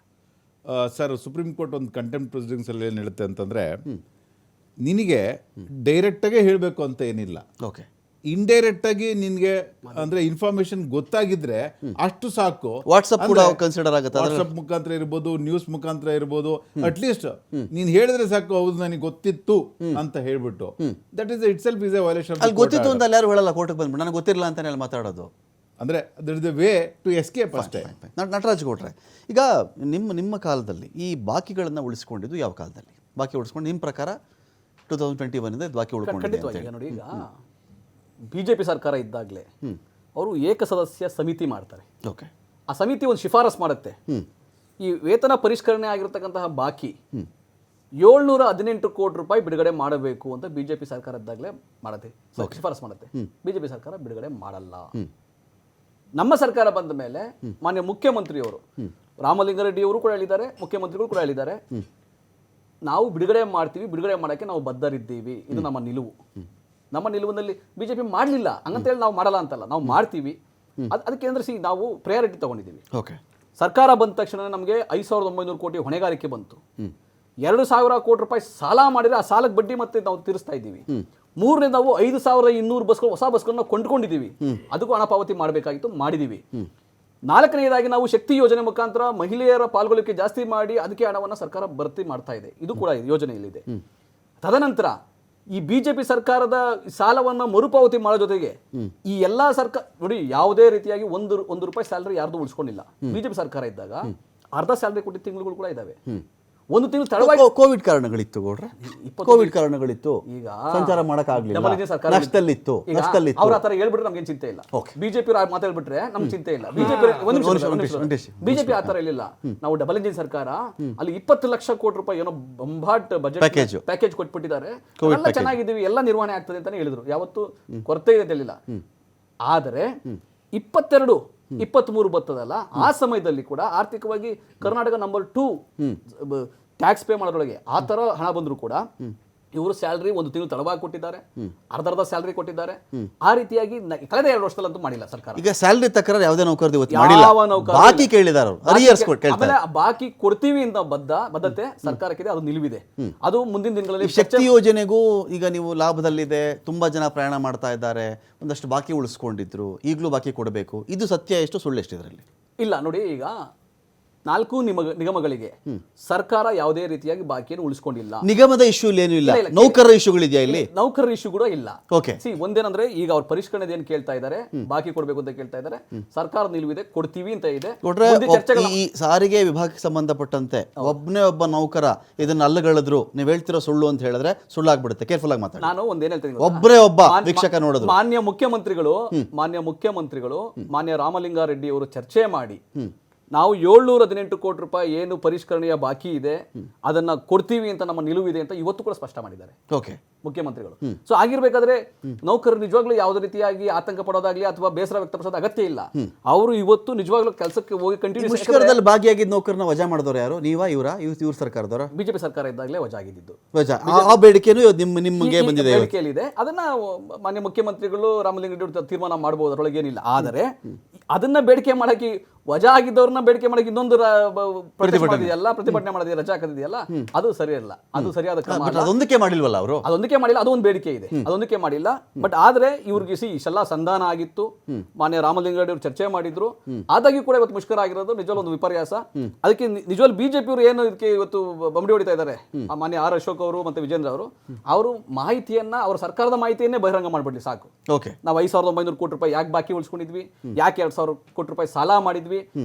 ಸರ್, ಸುಪ್ರೀಂ ಕೋರ್ಟ್ ಒಂದು ಕಂಟೆಂಪ್ಟ್ ಪ್ರೊಸೀಡಿಂಗ್ಸಲ್ಲಿ ಏನು ಹೇಳುತ್ತೆ ಅಂತಂದರೆ, ನಿನಗೆ ಡೈರೆಕ್ಟಾಗೆ ಹೇಳಬೇಕು ಅಂತ ಏನಿಲ್ಲ. ಓಕೆ, ಇಂಡೈರೆಕ್ಟಾಗಿ ನಿನಗೆ ಅಂದರೆ ಇನ್ಫಾರ್ಮೇಷನ್ ಗೊತ್ತಾಗಿದ್ರೆ ಅಷ್ಟು ಸಾಕು. ವಾಟ್ಸಪ್ ಕೂಡ ಕನ್ಸಿಡರ್ ಆಗುತ್ತೆ. ವಾಟ್ಸಪ್ ಮುಖಾಂತರ ಇರ್ಬೋದು, ನ್ಯೂಸ್ ಮುಖಾಂತರ ಇರ್ಬೋದು. ಅಟ್ಲೀಸ್ಟ್ ನೀನು ಹೇಳಿದ್ರೆ ಸಾಕು, ಹೌದು ನನಗೆ ಗೊತ್ತಿತ್ತು ಅಂತ ಹೇಳ್ಬಿಟ್ಟು, that is it self is A violation. ಅಲ್ಲಿ ಗೊತ್ತಿತ್ತು ಅಂತ ಅಲ್ಲಿ ಯಾರು ಹೇಳಲ್ಲ, ಕೋರ್ಟ್ಗೆ ಬಂದ್ಬಿಟ್ಟು ನನಗೆ ಗೊತ್ತಿರಲಿಲ್ಲ ಅಂತಾನೆ ಅಲ್ಲಿ ಮಾತಾಡೋದು. ಅಂದರೆ that is the way to escape ಅಷ್ಟೇ. ನಟರಾಜ್ ಗೌಡ್ರೆ, ಈಗ ನಿಮ್ಮ ಕಾಲದಲ್ಲಿ ಈ ಬಾಕಿಗಳನ್ನು ಉಳಿಸ್ಕೊಂಡಿದ್ದು ಯಾವ ಕಾಲದಲ್ಲಿ? ಬಾಕಿ ಉಳಿಸ್ಕೊಂಡು ನಿಮ್ಮ ಪ್ರಕಾರ 2021 ಬಾಕಿ ಉಳ್ಕೊಂಡಿದೆ ಅಂತ ಖಂಡಿತವಾಗಿ ನೋಡಿ, ಈಗ ಬಿಜೆಪಿ ಸರ್ಕಾರ ಇದ್ದಾಗಲೇ ಅವರು ಏಕಸದಸ್ಯ ಸಮಿತಿ ಮಾಡ್ತಾರೆ. ಓಕೆ, ಆ ಸಮಿತಿ ಒಂದು ಶಿಫಾರಸ್ ಮಾಡುತ್ತೆ. ಈ ವೇತನ ಪರಿಷ್ಕರಣೆ ಆಗಿರತಕ್ಕಂತಹ ಬಾಕಿ 718 ಕೋಟಿ ರೂಪಾಯಿ ಬಿಡುಗಡೆ ಮಾಡಬೇಕು ಅಂತ ಬಿಜೆಪಿ ಸರ್ಕಾರ ಇದ್ದಾಗಲೇ ಮಾಡುತ್ತೆ, ಶಿಫಾರಸ್ ಮಾಡುತ್ತೆ. ಬಿಜೆಪಿ ಸರ್ಕಾರ ಬಿಡುಗಡೆ ಮಾಡಲ್ಲ. ನಮ್ಮ ಸರ್ಕಾರ ಬಂದ ಮೇಲೆ ಮಾನ್ಯ ಮುಖ್ಯಮಂತ್ರಿಯವರು ರಾಮಲಿಂಗಾರೆಡ್ಡಿ ಅವರು ಕೂಡ ಹೇಳಿದ್ದಾರೆ, ಮುಖ್ಯಮಂತ್ರಿಗಳು ಕೂಡ ಹೇಳಿದ್ದಾರೆ, ನಾವು ಬಿಡುಗಡೆ ಮಾಡ್ತೀವಿ, ಬಿಡುಗಡೆ ಮಾಡೋಕ್ಕೆ ನಾವು ಬದ್ಧರಿದ್ದೀವಿ, ಇದು ನಮ್ಮ ನಿಲುವು. ನಮ್ಮ ನಿಲುವಿನಲ್ಲಿ ಬಿಜೆಪಿ ಮಾಡಲಿಲ್ಲ ಹಂಗಂತೇಳಿ ನಾವು ಮಾಡಲ್ಲ ಅಂತಲ್ಲ, ನಾವು ಮಾಡ್ತೀವಿ. ಅದಕ್ಕೆ ಅಂದ್ರೆ ನಾವು ಪ್ರಯಾರಿಟಿ ತಗೊಂಡಿದ್ದೀವಿ. ಓಕೆ, ಸರ್ಕಾರ ಬಂದ ತಕ್ಷಣ ನಮಗೆ 5,900 ಕೋಟಿ ಹೊಣೆಗಾರಿಕೆ ಬಂತು. 2,000 ಕೋಟಿ ರೂಪಾಯಿ ಸಾಲ ಮಾಡಿದ್ರೆ ಆ ಸಾಲಕ್ಕೆ ಬಡ್ಡಿ ಮತ್ತೆ ನಾವು ತೀರಿಸ್ತಾ ಇದ್ದೀವಿ. ಮೂರನೇ ನಾವು 5,200 ಬಸ್ಗಳು, ಹೊಸ ಬಸ್ಗಳನ್ನ ಕೊಂಡ್ಕೊಂಡಿದ್ದೀವಿ, ಅದಕ್ಕೂ ಹಣ ಪಾವತಿ ಮಾಡಬೇಕಾಗಿತ್ತು, ಮಾಡಿದ್ದೀವಿ. ನಾಲ್ಕನೆಯದಾಗಿ ನಾವು ಶಕ್ತಿ ಯೋಜನೆ ಮುಖಾಂತರ ಮಹಿಳೆಯರ ಪಾಲ್ಗೊಳ್ಳಿಕೆ ಜಾಸ್ತಿ ಮಾಡಿ ಅದಕ್ಕೆ ಹಣವನ್ನು ಸರ್ಕಾರ ಭರ್ತಿ ಮಾಡ್ತಾ ಇದೆ, ಇದು ಕೂಡ ಯೋಜನೆಯಲ್ಲಿದೆ. ತದನಂತರ ಈ ಬಿಜೆಪಿ ಸರ್ಕಾರದ ಸಾಲವನ್ನು ಮರುಪಾವತಿ ಮಾಡೋ ಜೊತೆಗೆ ಈ ಎಲ್ಲಾ ಸರ್ಕಾರ ನೋಡಿ, ಯಾವುದೇ ರೀತಿಯಾಗಿ ಒಂದು ರೂಪಾಯಿ ಸ್ಯಾಲರಿ ಯಾರ್ದು ಉಳಿಸ್ಕೊಂಡಿಲ್ಲ. ಬಿಜೆಪಿ ಸರ್ಕಾರ ಇದ್ದಾಗ ಅರ್ಧ ಸ್ಯಾಲರಿ ಕೊಟ್ಟಿದ್ದ ತಿಂಗಳುಗಳು ಕೂಡ ಇದಾವೆ. ಒಂದು ತಿಂಗಳು ತಡವಾಗಿ ಕೋವಿಡ್ ಕಾರಣಗಳಿತ್ತು ಗೌಡ್ರೆ, ಕೋವಿಡ್ ಕಾರಣಗಳಿತ್ತು, ಈಗ ಸಂಚಾರ ಮಾಡಕ್ಕಾಗ್ಲಿಲ್ಲ, ನಷ್ಟದಲ್ಲಿತ್ತು. ಅವ್ರ ಆತರ ಹೇಳ್ಬಿಟ್ರೆ ನಮ್ಗೆ ಚಿಂತೆ ಇಲ್ಲ. ಬಿಜೆಪಿ ಮಾತಾಡ್ಬಿಟ್ರೆ ನಮ್ಗೆ ಚಿಂತೆ ಇಲ್ಲ. ಬಿಜೆಪಿ ಆತರ ಇರಲಿಲ್ಲ. ನಾವು ಡಬಲ್ ಇಂಜಿನ್ ಸರ್ಕಾರ, ಅಲ್ಲಿ 20 ಲಕ್ಷ ಕೋಟಿ ರೂಪಾಯಿ ಏನೋ ಬಂಬಾಟ್ ಬಜೆಟ್ ಪ್ಯಾಕೇಜ್ ಕೊಟ್ಬಿಟ್ಟಿದ್ದಾರೆ. ಎಲ್ಲ ಚೆನ್ನಾಗಿದ್ದೀವಿ, ಎಲ್ಲ ನಿರ್ವಹಣೆ ಆಗ್ತದೆ ಅಂತಾನೆ ಹೇಳಿದ್ರು, ಯಾವತ್ತು ಕೊರತೆ ಇದೆ ಅಂತ ಹೇಳಿಲ್ಲ. ಆದರೆ 22-23 ಬರ್ತದಲ್ಲ, ಆ ಸಮಯದಲ್ಲಿ ಕೂಡ ಆರ್ಥಿಕವಾಗಿ ಕರ್ನಾಟಕ ನಂಬರ್ 2 ಟ್ಯಾಕ್ಸ್ ಪೇ ಮಾಡೋದ್ರೊಳಗೆ ಆ ತರ ಹಣ ಬಂದ್ರು ಕೂಡ ಇವರು ಸ್ಯಾಲರಿ ಒಂದು ತಿಂಗಳು ತಡವಾಗಿ ಕೊಟ್ಟಿದ್ದಾರೆ, ಅರ್ಧ ಸ್ಯಾಲರಿ ಕೊಟ್ಟಿದ್ದಾರೆ. ಆ ರೀತಿಯಾಗಿ ಕಳೆದ 2 ವರ್ಷದಲ್ಲಂತೂ ಮಾಡಿಲ್ಲ ಸರ್ಕಾರ. ಈಗ ಸ್ಯಾಲರಿ ತಕರಾರು ಯಾವುದೇ ನೌಕರರು ಬಾಕಿ ಕೇಳಿದಾರೆ, ಬಾಕಿ ಕೊಡ್ತೀವಿ ಅಂತ ಬದ್ಧತೆ ಸರ್ಕಾರಕ್ಕಿದೆ, ಅದು ನಿಲುವಿದೆ. ಅದು ಮುಂದಿನ ದಿನಗಳಲ್ಲಿ ಶಕ್ತಿ ಯೋಜನೆಗೂ ಈಗ ನೀವು ಲಾಭದಲ್ಲಿದೆ, ತುಂಬಾ ಜನ ಪ್ರಯಾಣ ಮಾಡ್ತಾ ಇದ್ದಾರೆ, ಒಂದಷ್ಟು ಬಾಕಿ ಉಳಿಸ್ಕೊಂಡಿದ್ರು, ಈಗಲೂ ಬಾಕಿ ಕೊಡಬೇಕು, ಇದು ಸತ್ಯ ಎಷ್ಟು ಸುಳ್ಳು ಎಷ್ಟು ಇದರಲ್ಲಿ? ಇಲ್ಲ ನೋಡಿ, ಈಗ 4 ನಿಗಮಗಳಿಗೆ ಸರ್ಕಾರ ಯಾವುದೇ ರೀತಿಯಾಗಿ ಬಾಕಿಯನ್ನು ಉಳಿಸ್ಕೊಂಡಿಲ್ಲ. ನಿಗಮದ ಇಶ್ಯೂ ಏನು ಇಲ್ಲ, ನೌಕರರ ಇಶ್ಯೂಗಳಿದೆಯಾ ಇಲ್ಲಿ? ನೌಕರರ ಇಶ್ಯೂ ಕೂಡ ಇಲ್ಲ. ಓಕೆ, ಒಂದೇನಂದ್ರೆ ಈಗ ಅವ್ರ ಪರಿಷ್ಕರಣೆ ಏನು ಕೇಳ್ತಾ ಇದ್ದಾರೆ, ಬಾಕಿ ಕೊಡಬೇಕು ಅಂತ ಕೇಳ್ತಾ ಇದ್ದಾರೆ, ಸರ್ಕಾರ ನಿಲುವಿದೆ, ಕೊಡ್ತೀವಿ ಅಂತ ಇದೆ. ಈ ಸಾರಿಗೆ ವಿಭಾಗಕ್ಕೆ ಸಂಬಂಧಪಟ್ಟಂತೆ ಒಬ್ಬ ನೌಕರ ಇದನ್ನ ಅಲ್ಲಗಳಿದ್ರು, ನೀವು ಹೇಳ್ತಿರೋ ಸುಳ್ಳು ಅಂತ ಹೇಳಿದ್ರೆ ಸುಳ್ಳಾಗ್ಬಿಡುತ್ತೆ. ಕೇರ್ಫುಲ್ ಆಗಿ ಮಾತಾಡಿ. ನಾನು ಒಂದೇನ್ ಹೇಳ್ತೀನಿ, ಒಬ್ಬ ವೀಕ್ಷಕ ನೋಡಿದ್ರು, ಮಾನ್ಯ ಮುಖ್ಯಮಂತ್ರಿಗಳು ಮಾನ್ಯ ರಾಮಲಿಂಗಾರೆಡ್ಡಿ ಅವರು ಚರ್ಚೆ ಮಾಡಿ ನಾವು 718 ಕೋಟಿ ರೂಪಾಯಿ ಏನು ಪರಿಷ್ಕರಣೆಯ ಬಾಕಿ ಇದೆ ಅದನ್ನ ಕೊಡ್ತೀವಿ ಅಂತ ನಮ್ಮ ನಿಲುವಿದೆ ಅಂತ ಇವತ್ತು ಕೂಡ ಸ್ಪಷ್ಟ ಮಾಡಿದ್ದಾರೆ. ಓಕೆ, ಮುಖ್ಯಮಂತ್ರಿಗಳು. ಸೊ ಆಗಿರ್ಬೇಕಾದ್ರೆ ನೌಕರರು ನಿಜವಾಗ್ಲೂ ಯಾವುದೇ ರೀತಿಯಾಗಿ ಆತಂಕ ಪಡೋದಾಗ್ಲಿ ಅಥವಾ ಬೇಸರ ವ್ಯಕ್ತಪಡಿಸೋದು ಅಗತ್ಯ ಇಲ್ಲ. ಅವರು ಇವತ್ತು ನಿಜವಾಗ್ಲೂ ಕೆಲಸಕ್ಕೆ ಹೋಗಿ ಕಂಟಿನ್ಯೂ. ಮುಷ್ಕರದಲ್ಲಿ ಭಾಗಿಯಾಗಿದ್ದ ನೌಕರನ ವಜಾ ಮಾಡಿದವರು ಯಾರು? ನೀವಾ, ಇವ್ರ ಸರ್ಕಾರದವರ? ಬಿಜೆಪಿ ಸರ್ಕಾರ ಇದ್ದಾಗಲೇ ವಜಾ ಆಗಿದ್ದು. ಆ ಬೇಡಿಕೆನೂ ನಿಮಗೆ ಬಂದಿದೆ, ಬೇಡಿಕೆಯಲ್ಲಿದೆ. ಅದನ್ನ ಮಾನ್ಯ ಮುಖ್ಯಮಂತ್ರಿಗಳು ರಾಮಲಿಂಗಾರೆಡ್ಡಿ ತೀರ್ಮಾನ ಮಾಡಬಹುದು, ಅದರೊಳಗೆ ಏನಿಲ್ಲ. ಆದರೆ ಅದನ್ನ ಬೇಡಿಕೆ ಮಾಡಕ್ಕೆ, ವಜಾ ಆಗಿದ್ದವ್ರನ್ನ ಬೇಡಿಕೆ ಮಾಡಕ್ಕೆ ಇನ್ನೊಂದು ಪ್ರತಿಭಟನೆ ಮಾಡೋದಿದೆಯಲ್ಲ, ರಜಾ ಹಾಕೋದಿದೆಯಲ್ಲ, ಅದು ಸರಿಯಲ್ಲ, ಅದು ಸರಿಯಾದ ಕ್ರಮ. ಅದೊಂದಕ್ಕೆ ಮಾಡಿಲ್ವಲ್ಲ ಅವರು, ಅದೊಂದಕ್ಕೆ ಮಾಡಿಲ್ಲ, ಅದು ಒಂದು ಬೇಡಿಕೆ ಇದೆ, ಅದೊಂದಕ್ಕೆ ಮಾಡಿಲ್ಲ. ಬಟ್ ಆದ್ರೆ ಇವ್ರಿಗೆ ಇಷ್ಟೆಲ್ಲ ಸಂಧಾನ ಆಗಿತ್ತು, ಮಾನ್ಯ ರಾಮಲಿಂಗಾರೆಡ್ಡಿ ಅವರು ಚರ್ಚೆ ಮಾಡಿದ್ರು, ಆದಾಗ್ಯೂ ಕೂಡ ಇವತ್ತು ಮುಷ್ಕರ ಆಗಿರೋದು ನಿಜವಾಗ್ಲೂ ಒಂದು ವಿಪರ್ಯಾಸ. ಅದಕ್ಕೆ ನಿಜವಾಗ್ಲೂ ಬಿಜೆಪಿ ಅವರು ಏನು ಇದಕ್ಕೆ ಇವತ್ತು ಬಂಬಡಿ ಹೊಡಿತಾ ಇದ್ದಾರೆ, ಮಾನ್ಯ ಆರ್ ಅಶೋಕ್ ಅವರು ಮತ್ತೆ ವಿಜೇಂದ್ರ ಅವರು ಮಾಹಿತಿಯನ್ನ, ಅವರ ಸರ್ಕಾರದ ಮಾಹಿತಿಯನ್ನೇ ಬಹಿರಂಗ ಮಾಡ್ಬಿಡ್ಲಿ ಸಾಕು. ನಾವು 5,900 ಕೋಟಿ ರೂಪಾಯಿ ಯಾಕೆ ಬಾಕಿ ಉಳಿಸ್ಕೊಂಡಿದ್ವಿ, ಯಾಕೆ 2,000 ಕೋಟಿ ರೂಪಾಯಿ ಸಾಲ ಮಾಡಿದ್ವಿ,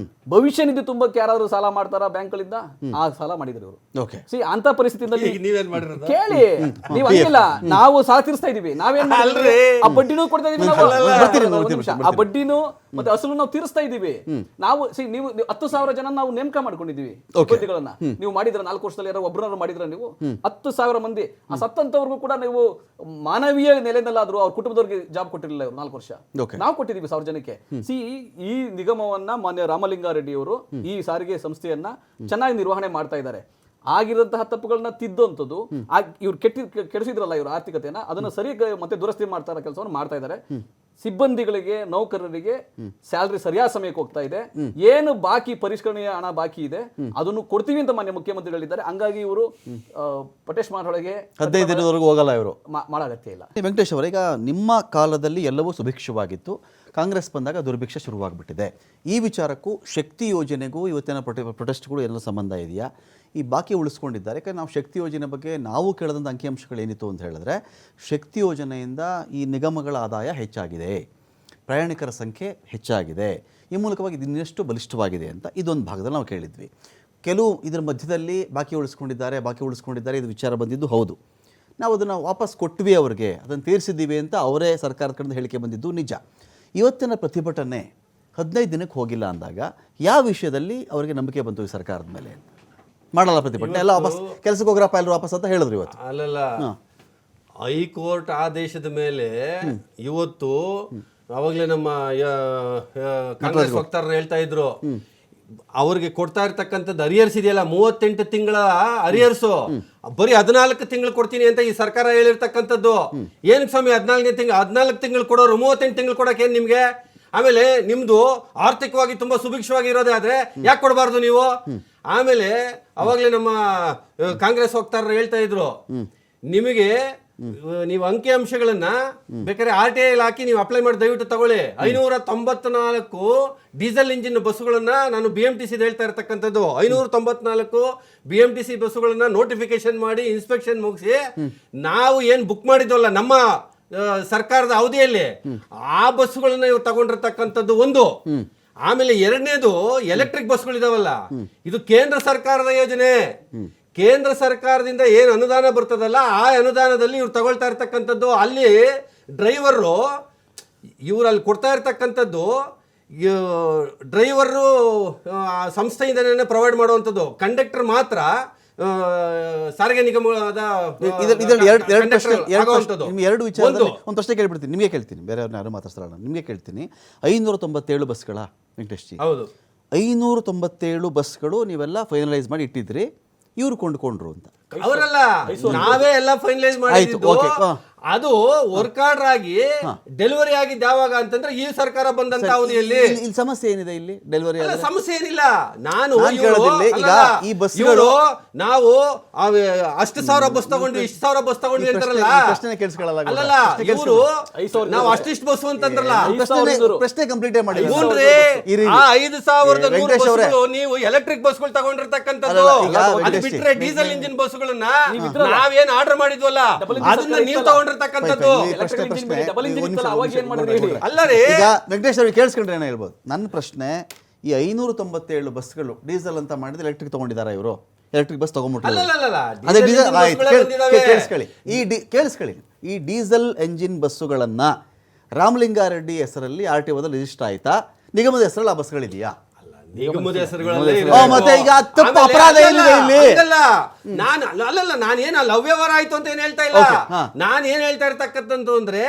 ಭವಿಷ್ಯ ನಿಧಿ ತುಂಬಕ್ಕೆ ಯಾರಾದ್ರೂ ಸಾಲ ಮಾಡ್ತಾರ ಬ್ಯಾಂಕ್ಗಳಿಂದ, ಆ ಸಾಲ ಮಾಡಿದ್ರು ಇವರು. ಅಂತ ಪರಿಸ್ಥಿತಿಯಲ್ಲಿ ಕೇಳಿ, ನೀವು ಹಂಗಿಲ್ಲ, ನಾವು ಸಾಲ ತೀರಿಸ್ತಾ ಇದೀವಿ, ನಾವೇನ್ ಆ ಬಡ್ಡಿನೂ ಕೊಡ್ತಾ ಇದೀವಿ, ಆ ಬಡ್ಡಿನೂ ಮತ್ತೆ ಅಸಲು ನಾವು ತೀರಿಸ್ತಾ ಇದೀವಿ. ನಾವು ನೀವು 10,000 ಜನ ನಾವು ನೇಮಕ ಮಾಡ್ಕೊಂಡಿದೀವಿ ಸಿಬ್ಬಂದಿಗಳನ್ನ. ನೀವು ಮಾಡಿದ್ರ 4 ವರ್ಷದಲ್ಲಿ ಯಾರೋ ಒಬ್ಬರನ್ನ ಮಾಡಿದ್ರ ನೀವು 10,000 ಮಂದಿ ಆ ಸತ್ತಂತವ್ರಿಗೂ ಕೂಡ ನೀವು ಮಾನವೀಯ ನೆಲೆನಲ್ಲಾದ್ರೂ ಅವ್ರ ಕುಟುಂಬದವ್ರಿಗೆ ಜಾಬ್ ಕೊಟ್ಟಿರಲಿಲ್ಲ 4 ವರ್ಷ. ನಾವು ಕೊಟ್ಟಿದೀವಿ 1,000 ಜನಕ್ಕೆ. ಈ ನಿಗಮವನ್ನ ಮಾನ್ಯ ರಾಮಲಿಂಗಾರೆಡ್ಡಿ ಅವರು ಈ ಸಾರಿಗೆ ಸಂಸ್ಥೆಯನ್ನ ಚೆನ್ನಾಗಿ ನಿರ್ವಹಣೆ ಮಾಡ್ತಾ ಇದ್ದಾರೆ. ಆಗಿರಂತಹ ತಪ್ಪುಗಳನ್ನ ತಿದ್ದುವಂಥದ್ದು, ಇವ್ರು ಕೆಡಿಸಿದ್ರಲ್ಲ ಇವ್ರ ಆರ್ಥಿಕತೆಯನ್ನ, ಅದನ್ನ ಸರಿ ಮತ್ತೆ ದುರಸ್ತಿ ಮಾಡ್ತಾ ಇರೋ ಕೆಲಸವನ್ನು ಮಾಡ್ತಾ ಇದ್ದಾರೆ. ಸಿಬ್ಬಂದಿಗಳಿಗೆ, ನೌಕರರಿಗೆ ಸ್ಯಾಲರಿ ಸರಿಯಾದ ಸಮಯಕ್ಕೆ ಹೋಗ್ತಾ ಇದೆ. ಏನು ಬಾಕಿ ಪರಿಷ್ಕರಣೆಯ ಹಣ ಬಾಕಿ ಇದೆ ಅದನ್ನು ಕೊಡ್ತೀವಿ ಅಂತ ಮಾನ್ಯ ಮುಖ್ಯಮಂತ್ರಿಗಳು ಹೇಳಿದ್ದಾರೆ. ಹಂಗಾಗಿ ಇವರು ಪಟೇಶ್ ಮಾಡೊಳಗೆ 15 ದಿನದವರೆಗೂ ಹೋಗಲ್ಲ ಇವರು, ಮಾಡಾಗತ್ಯ ಇಲ್ಲ. ವೆಂಕಟೇಶ್ ಅವರ, ಈಗ ನಿಮ್ಮ ಕಾಲದಲ್ಲಿ ಎಲ್ಲವೂ ಸುಭಿಕ್ಷವಾಗಿತ್ತು, ಕಾಂಗ್ರೆಸ್ ಬಂದಾಗ ದುರ್ಭಿಕ್ಷ ಶುರುವಾಗ್ಬಿಟ್ಟಿದೆ. ಈ ವಿಚಾರಕ್ಕೂ ಶಕ್ತಿ ಯೋಜನೆಗೂ ಇವತ್ತಿನ ಪ್ರೊಟೆಸ್ಟ್ಗಳು ಎಲ್ಲ ಸಂಬಂಧ ಇದೆಯಾ? ಈ ಬಾಕಿ ಉಳಿಸ್ಕೊಂಡಿದ್ದಾರೆ. ಯಾಕಂದರೆ ನಾವು ಶಕ್ತಿ ಯೋಜನೆ ಬಗ್ಗೆ ನಾವು ಕೇಳಿದಂಥ ಅಂಕಿಅಂಶಗಳೇನಿತ್ತು ಅಂತ ಹೇಳಿದ್ರೆ, ಶಕ್ತಿ ಯೋಜನೆಯಿಂದ ಈ ನಿಗಮಗಳ ಆದಾಯ ಹೆಚ್ಚಾಗಿದೆ, ಪ್ರಯಾಣಿಕರ ಸಂಖ್ಯೆ ಹೆಚ್ಚಾಗಿದೆ, ಈ ಮೂಲಕವಾಗಿ ಇದು ಇನ್ನಷ್ಟು ಬಲಿಷ್ಠವಾಗಿದೆ ಅಂತ ಇದೊಂದು ಭಾಗದಲ್ಲಿ ನಾವು ಕೇಳಿದ್ವಿ. ಕೆಲವು ಇದರ ಮಧ್ಯದಲ್ಲಿ ಬಾಕಿ ಉಳಿಸ್ಕೊಂಡಿದ್ದಾರೆ ಇದು ವಿಚಾರ ಬಂದಿದ್ದು ಹೌದು. ನಾವು ಅದನ್ನು ವಾಪಸ್ ಕೊಟ್ವಿ ಅವ್ರಿಗೆ, ಅದನ್ನು ತೀರಿಸಿದ್ದೀವಿ ಅಂತ ಅವರೇ ಸರ್ಕಾರದ ಕಡೆಯಿಂದ ಹೇಳಿಕೆ ಬಂದಿದ್ದು ನಿಜ. ಇವತ್ತಿನ ಪ್ರತಿಭಟನೆ 15 ದಿನಕ್ಕೆ ಹೋಗಿಲ್ಲ ಅಂದಾಗ ಯಾವ ವಿಷಯದಲ್ಲಿ ಅವರಿಗೆ ನಂಬಿಕೆ ಬಂತು ಈ ಸರ್ಕಾರದ ಮೇಲೆ? ಮಾಡಲ್ಲ ಪ್ರತಿಭಟನೆ, ಎಲ್ಲ ವಾಪಸ್ ಕೆಲಸಕ್ಕೆ ಹೋಗ್ರಪ್ಪ ಎಲ್ಲರೂ ವಾಪಸ್ ಅಂತ ಹೇಳಿದ್ರು ಇವತ್ತು. ಅಲ್ಲಲ್ಲ, ಹೈಕೋರ್ಟ್ ಆದೇಶದ ಮೇಲೆ ಇವತ್ತು ಅವಾಗಲೇ ನಮ್ಮ ಕಾಂಗ್ರೆಸ್ ವಕ್ತಾರರು ಹೇಳ್ತಾ ಇದ್ರು, ಅವ್ರಿಗೆ ಕೊಡ್ತಾ ಇರ್ತಕ್ಕಂಥದ್ದು ಅರಿಯರ್ಸ್ ಇದೆಯಲ್ಲ 38 ತಿಂಗಳ ಅರಿಯರ್ಸು, ಬರೀ 14 ತಿಂಗಳು ಕೊಡ್ತೀನಿ ಅಂತ ಈ ಸರ್ಕಾರ ಹೇಳಿರ್ತಕ್ಕಂಥದ್ದು. ಏನ್ ಸ್ವಾಮಿ 14 ತಿಂಗಳು ಕೊಡೋರು 38 ತಿಂಗಳು ಕೊಡಕ್ಕೆ ಏನ್ ನಿಮ್ಗೆ? ಆಮೇಲೆ ನಿಮ್ದು ಆರ್ಥಿಕವಾಗಿ ತುಂಬಾ ಸುಭಿಕ್ಷವಾಗಿ ಇರೋದೇ ಆದ್ರೆ ಯಾಕೆ ಕೊಡಬಾರ್ದು ನೀವು? ಆಮೇಲೆ ಅವಾಗಲೇ ನಮ್ಮ ಕಾಂಗ್ರೆಸ್ ವಕ್ತಾರರು ಹೇಳ್ತಾ ಇದ್ರು, ನಿಮಗೆ ನೀವು ಅಂಕಿಅಂಶಗಳನ್ನ ಬೇಕಾದ್ರೆ RTI ಹಾಕಿ ನೀವು ಅಪ್ಲೈ ಮಾಡಿ ದಯವಿಟ್ಟು ತಗೊಳ್ಳಿ. 594 ಡೀಸೆಲ್ ಇಂಜಿನ್ ಬಸ್ಸುಗಳನ್ನ ನಾನು BMTC ಹೇಳ್ತಾ ಇರ್ತಕ್ಕಂಥದ್ದು, 594 BMTC ಬಸ್ಸುಗಳನ್ನ ನೋಟಿಫಿಕೇಶನ್ ಮಾಡಿ ಇನ್ಸ್ಪೆಕ್ಷನ್ ಮುಗಿಸಿ ನಾವು ಏನ್ ಬುಕ್ ಮಾಡಿದ್ವಲ್ಲ ನಮ್ಮ ಸರ್ಕಾರದ ಅವಧಿಯಲ್ಲಿ, ಆ ಬಸ್ಸುಗಳನ್ನ ಇವ್ರು ತಗೊಂಡಿರ್ತಕ್ಕಂಥದ್ದು ಒಂದು. ಆಮೇಲೆ ಎರಡನೇದು ಎಲೆಕ್ಟ್ರಿಕ್ ಬಸ್ಗಳಿದಾವಲ್ಲ, ಇದು ಕೇಂದ್ರ ಸರ್ಕಾರದ ಯೋಜನೆ. ಕೇಂದ್ರ ಸರ್ಕಾರದಿಂದ ಏನು ಅನುದಾನ ಬರ್ತದಲ್ಲ, ಆ ಅನುದಾನದಲ್ಲಿ ಇವ್ರು ತಗೊಳ್ತಾ ಇರ್ತಕ್ಕಂಥದ್ದು. ಅಲ್ಲಿ ಡ್ರೈವರು ಇವರಲ್ಲಿ ಕೊಡ್ತಾ ಇರ್ತಕ್ಕಂಥದ್ದು ಡ್ರೈವರು ಸಂಸ್ಥೆಯಿಂದನೇ ಪ್ರೊವೈಡ್ ಮಾಡುವಂಥದ್ದು. ಕಂಡಕ್ಟರ್ ಮಾತ್ರ ಸಾರಿಗೆ ನಿಗಮದ ಎರಡು ವಿಚಾರದಲ್ಲಿ ಒಂದು ಪ್ರಶ್ನೆ ಕೇಳ್ಬಿಡ್ತೀನಿ, ನಿಮಗೆ ಕೇಳ್ತೀನಿ, ಬೇರೆಯವ್ರನ್ನ ಯಾರು ಮಾತಾಡ್ತಾರಲ್ಲ, ನಿಮಗೆ ಕೇಳ್ತೀನಿ. 597 ಬಸ್ಗಳ ವೆಂಕಟೇಶ್ ಜಿ, ಹೌದು 597 ಬಸ್ಗಳು ನೀವೆಲ್ಲ ಫೈನಲೈಸ್ ಮಾಡಿ ಇಟ್ಟಿದ್ರಿ, ಇವ್ರು ಕೊಂಡ್ಕೊಂಡ್ರು ಅಂತ. ಅವರಲ್ಲ, ನಾವೇ ಎಲ್ಲ ಫೈನಲೈಸ್ ಮಾಡಿದ್ದು. ಅದು ವರ್ಕ್ ಆರ್ಡರ್ ಆಗಿ ಡೆಲಿವರಿ ಆಗಿದ್ದು ಯಾವಾಗ ಅಂತಂದ್ರೆ ಈ ಸರ್ಕಾರ ಬಂದಂತ ಅವಧಿಯಲ್ಲಿ. ಇಲ್ಲಿ ಸಮಸ್ಯೆ ಏನಿದೆ? ಇಲ್ಲಿ ಡೆಲಿವರಿ ಸಮಸ್ಯೆ ಏನಿಲ್ಲ. ನಾನು ಈಗ ಈ ಬಸ್ಗಳು ನಾವು ಅಷ್ಟು ಸಾವಿರ ಬಸ್ ತಗೊಂಡ್ವಿ, ಇಷ್ಟು ಸಾವಿರ ಬಸ್ ತಗೊಂಡ್ವಿ ಅಂತಾರಲ್ಲ, ಪ್ರಶ್ನೆ ಕೇಳಿಸ್ಕೊಳ್ಳಲ್ಲ. ಅಲ್ಲಲ್ಲ, ಇವರು ನಾವು ಅಷ್ಟಿಷ್ಟು ಬಸ್ ಅಂತಾರಲ್ಲ, ಪ್ರಶ್ನೆ ಕಂಪ್ಲೀಟ್ ಮಾಡಿ. ಆ 5,100 ಬಸ್ಗಳು ನೀವು ಎಲೆಕ್ಟ್ರಿಕ್ ಬಸ್ಗಳು ತಗೊಂಡಿರ್ತಕ್ಕಂಥದ್ದು. ಅದು ಬಿಟ್ರೆ ಡೀಸೆಲ್ ಇಂಜಿನ್ ಬಸ್ಗಳನ್ನ ನಾವೇನ್ ಆರ್ಡರ್ ಮಾಡಿದ್ವಲ್ಲ ಅದನ್ನ ನೀವು ತಗೊಂಡ್ರೆ ಈಗ ವೆಂಕಟೇಶ್ ಅವ್ರಿಗೆ ಕೇಳಿಸ್ಕೊಂಡ್ರೆ ಏನೋ ಹೇಳ್ಬೋದು. ನನ್ನ ಪ್ರಶ್ನೆ, ಈ 597 ಬಸ್ಗಳು ಡೀಸೆಲ್ ಅಂತ ಮಾಡಿದ್ರೆ ಎಲೆಕ್ಟ್ರಿಕ್ ತಗೊಂಡಿದ್ದಾರೆ ಇವರು? ಎಲೆಕ್ಟ್ರಿಕ್ ಬಸ್ ತಗೊಂಡ್ಬಿಟ್ಟು ಕೇಳಿಸ್ಕೊಳ್ಳಿ, ಈ ಡೀಸೆಲ್ ಎಂಜಿನ್ ಬಸ್ಸುಗಳನ್ನ ರಾಮಲಿಂಗಾರೆಡ್ಡಿ ಹೆಸರಲ್ಲಿ RTOದಲ್ಲಿ ರಿಜಿಸ್ಟರ್ ಆಯ್ತಾ? ನಿಗಮದ ಹೆಸರಲ್ಲಿ ಆ ಬಸ್ಗಳಿದೆಯಾ? ನಿಗಮದ ಹೆಸರುಗಳಲ್ಲಿ ಮತ್ತೆ ಈಗ ತಪ್ಪು ಅಪರಾಧ ಏನಿದೆ ಇಲ್ಲಿ? ನಾನೇನು ಅವ್ಯವಹಾರ ಆಯ್ತು ಅಂತ ಏನ್ ಹೇಳ್ತಾ ಇಲ್ಲ. ನಾನ್ ಏನ್ ಹೇಳ್ತಾ ಇರ್ತಕ್ಕಂಥದ್ದು ಅಂದ್ರೆ,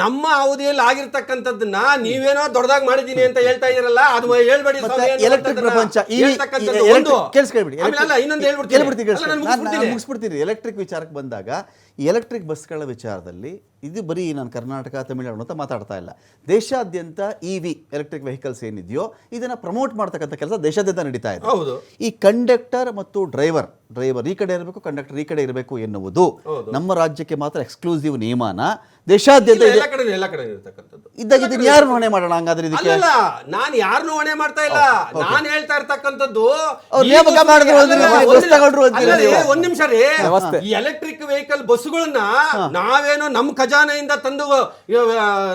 ನಮ್ಮ ಅವಧಿಯಲ್ಲಿ ಆಗಿರ್ತಕ್ಕಂಥದ್ದನ್ನ ನೀವೇನೋ ದೊಡ್ಡದಾಗಿ ಮಾಡಿದೀನಿ ಅಂತ ಹೇಳ್ತಾ ಇರಲ್ಲ, ಅದು ಹೇಳ್ಬೇಡಿ. ಎಲೆಕ್ಟ್ರಿಕ್ ಪ್ರಪಂಚ ಮುಗಿಸ್ಬಿಡ್ತೀನಿ. ಎಲೆಕ್ಟ್ರಿಕ್ ವಿಚಾರಕ್ಕೆ ಬಂದಾಗ ಎಲೆಕ್ಟ್ರಿಕ್ ಬಸ್ಗಳ ವಿಚಾರದಲ್ಲಿ ಇದು ಬರೀ ನಾನು ಕರ್ನಾಟಕ ತಮಿಳುನಾಡು ಅಂತ ಮಾತಾಡ್ತಾ ಇಲ್ಲ. ದೇಶಾದ್ಯಂತ EV ಎಲೆಕ್ಟ್ರಿಕ್ ವೆಹಿಕಲ್ಸ್ ಏನಿದೆಯೋ ಇದನ್ನ ಪ್ರಮೋಟ್ ಮಾಡ್ತಕ್ಕಂಥ ಕೆಲಸ ದೇಶಾದ್ಯಂತ ನಡೀತಾ ಇದೆ. ಈ ಕಂಡಕ್ಟರ್ ಮತ್ತು ಡ್ರೈವರ್ ಈ ಕಡೆ ಇರಬೇಕು, ಕಂಡಕ್ಟರ್ ಈ ಕಡೆ ಇರಬೇಕು ಎನ್ನುವುದು ನಮ್ಮ ರಾಜ್ಯಕ್ಕೆ ಮಾತ್ರ ಎಕ್ಸ್ಕ್ಲೂಸಿವ್ ನಿಯಮನ ದೇಶಾದ್ಯಂತ ಇದ್ದಾಗಿದ್ದೀನಿ. ಯಾರು ಹೊಣೆ ಮಾಡೋಣ ಹಂಗಾದ್ರೆ? ಇದಕ್ಕೆ ನಾನು ಯಾರನ್ನು ಹೊಣೆ ಮಾಡ್ತಾ ಇಲ್ಲ. ನಾನು ಹೇಳ್ತಾ ಇರ್ತಕ್ಕಂಥದ್ದು ಒಂದ್ ನಿಮಿಷ ರೀ, ಈ ಎಲೆಕ್ಟ್ರಿಕ್ ವೆಹಿಕಲ್ ಬಸ್ಗಳನ್ನ ನಾವೇನೋ ನಮ್ಮ ಖಜಾನೆಯಿಂದ ತಂದು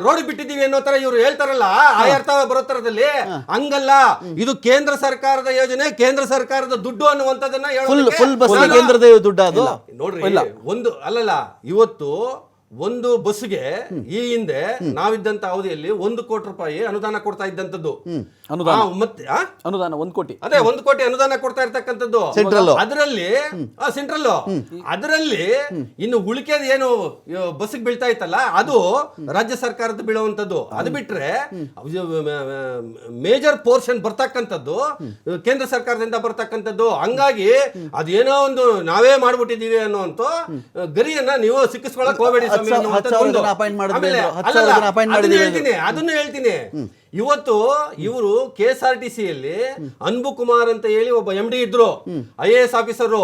ರೋಡ್ ಬಿಟ್ಟಿದೀವಿ ಅನ್ನೋ ತರ ಇವ್ರು ಹೇಳ್ತಾರಲ್ಲ, ಆ ಅರ್ಥ ಬರೋ ತರದಲ್ಲಿ. ಹಂಗಲ್ಲ, ಇದು ಕೇಂದ್ರ ಸರ್ಕಾರದ ಯೋಜನೆ, ಕೇಂದ್ರ ಸರ್ಕಾರದ ದುಡ್ಡು ಅನ್ನುವಂಥದ್ದನ್ನ ಫುಲ್ ಬಸ್ ಕೇಂದ್ರದ ದುಡ್ಡು ಅದು ನೋಡ್ರಿ. ಒಂದು ಅಲ್ಲಲ್ಲ, ಇವತ್ತು ಒಂದು ಬಸ್ಗೆ ಈ ಹಿಂದೆ ನಾವಿದ್ದಂತ ಅವಧಿಯಲ್ಲಿ 1 ಕೋಟಿ ರೂಪಾಯಿ ಅನುದಾನ ಕೊಡ್ತಾ ಇದ್ದಂತದ್ದು. ಮತ್ತೆ ಅನುದಾನ 1 ಕೋಟಿ, ಅದೇ 1 ಕೋಟಿ ಅನುದಾನ ಕೊಡ್ತಾ ಇರ್ತಕ್ಕಂಥದ್ದು ಅದರಲ್ಲಿ ಸೆಂಟ್ರಲ್. ಅದರಲ್ಲಿ ಇನ್ನು ಉಳಿಕೆದ ಏನು ಬಸ್ಗೆ ಬೀಳ್ತಾ ಇತ್ತಲ್ಲ ಅದು ರಾಜ್ಯ ಸರ್ಕಾರದ ಬೀಳುವಂತದ್ದು. ಅದು ಬಿಟ್ರೆ ಮೇಜರ್ ಪೋರ್ಷನ್ ಬರ್ತಕ್ಕಂಥದ್ದು ಕೇಂದ್ರ ಸರ್ಕಾರದಿಂದ ಬರ್ತಕ್ಕಂಥದ್ದು. ಹಂಗಾಗಿ ಅದೇನೋ ಒಂದು ನಾವೇ ಮಾಡ್ಬಿಟ್ಟಿದೀವಿ ಅನ್ನೋಂತ ಗರಿಯನ್ನ ನೀವು ಸಿಕ್ಕಿಸ್ಕೊಳಕ್ ಹೋಗಬೇಡಿ. ಅದನ್ನು ಹೇಳ್ತೀನಿ. ಇವತ್ತು ಇವರು KSRTC ಯಲ್ಲಿ ಅನ್ಬು ಕುಮಾರ್ ಅಂತ ಹೇಳಿ ಒಬ್ಬ MD ಇದ್ರು, IAS ಆಫೀಸರ್.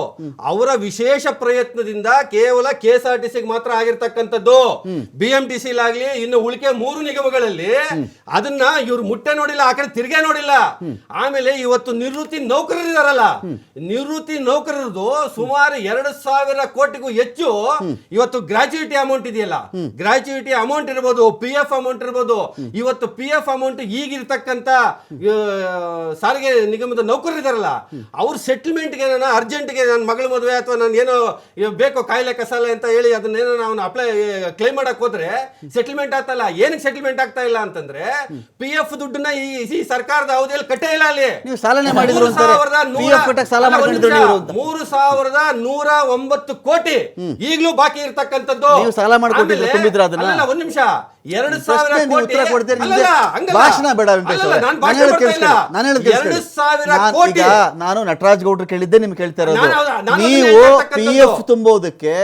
ಅವರ ವಿಶೇಷ ಪ್ರಯತ್ನದಿಂದ ಕೇವಲ KSRTC ಮಾತ್ರ ಆಗಿರ್ತಕ್ಕಂಥದ್ದು. BMTC ಆಗ್ಲಿ ಇನ್ನು ಉಳಿಕೆ 3 ನಿಗಮಗಳಲ್ಲಿ ಅದನ್ನ ಇವ್ರು ಮುಟ್ಟೆ ನೋಡಿಲ್ಲ, ಆ ಕಡೆ ತಿರ್ಗೇ ನೋಡಿಲ್ಲ. ಆಮೇಲೆ ಇವತ್ತು ನಿವೃತ್ತಿ ನೌಕರರಿದಾರಲ್ಲ, ನಿವೃತ್ತಿ ನೌಕರರದು ಸುಮಾರು 2,000 ಕೋಟಿಗೂ ಹೆಚ್ಚು ಇವತ್ತು ಗ್ರಾಚ್ಯುಯಿಟಿ ಅಮೌಂಟ್ ಇದೆಯಲ್ಲ, ಗ್ರಾಚ್ಯುಯಿಟಿ ಅಮೌಂಟ್ ಇರ್ಬೋದು, PF ಅಮೌಂಟ್ ಇರ್ಬೋದು. ಇವತ್ತು PF ಅಮೌಂಟ್ ಈಗಿರ್ತಕ್ಕಂಥ ಸಾರಿಗೆ ನಿಗಮದ ನೌಕರರಿದಾರಲ್ಲ, ಅವ್ರ ಸೆಟಲ್ಮೆಂಟ್ಗೆ ಅರ್ಜೆಂಟ್ಗೆ ನನ್ನ ಮಗಳ ಮದುವೆ ಅಥವಾ ನಾನು ಏನೋ ಬೇಕೋ ಕಾಯಿಲೆ ಕಸಾಲೆ ಅಂತ ಹೇಳಿ ಅದನ್ನೇನೋ ನಾವು ಅಪ್ಲೈ ಕ್ಲೈಮ್ ಮಾಡಕ್ ಹೋದ್ರೆ ಸೆಟಲ್ಮೆಂಟ್ ಆಗ್ತಲ್ಲ. ಏನಕ್ಕೆ ಸೆಟಲ್ಮೆಂಟ್ ಆಗ್ತಾ ಇಲ್ಲ ಅಂತಂದ್ರೆ PF ದುಡ್ಡನ್ನ ಈ ಸರ್ಕಾರದ ಅವಧಿಯಲ್ಲಿ ಕಟ್ಟೇ ಇಲ್ಲ. ಅಲ್ಲಿ 3,109 ಕೋಟಿ ಈಗಲೂ ಬಾಕಿ ಇರ್ತಕ್ಕಂಥದ್ದು. ಒಂದ್ ನಿಮಿಷ, 2,000 ಕೋಟಿ ನಾನು ನಟರಾಜ್ ಗೌಡ್ರು ಕೇಳಿದ್ದೆ, ನಿಮ್ಗೆ ಕೇಳ್ತಾ ಇರೋದು. ನೀವು PF ತುಂಬೋದಕ್ಕೆ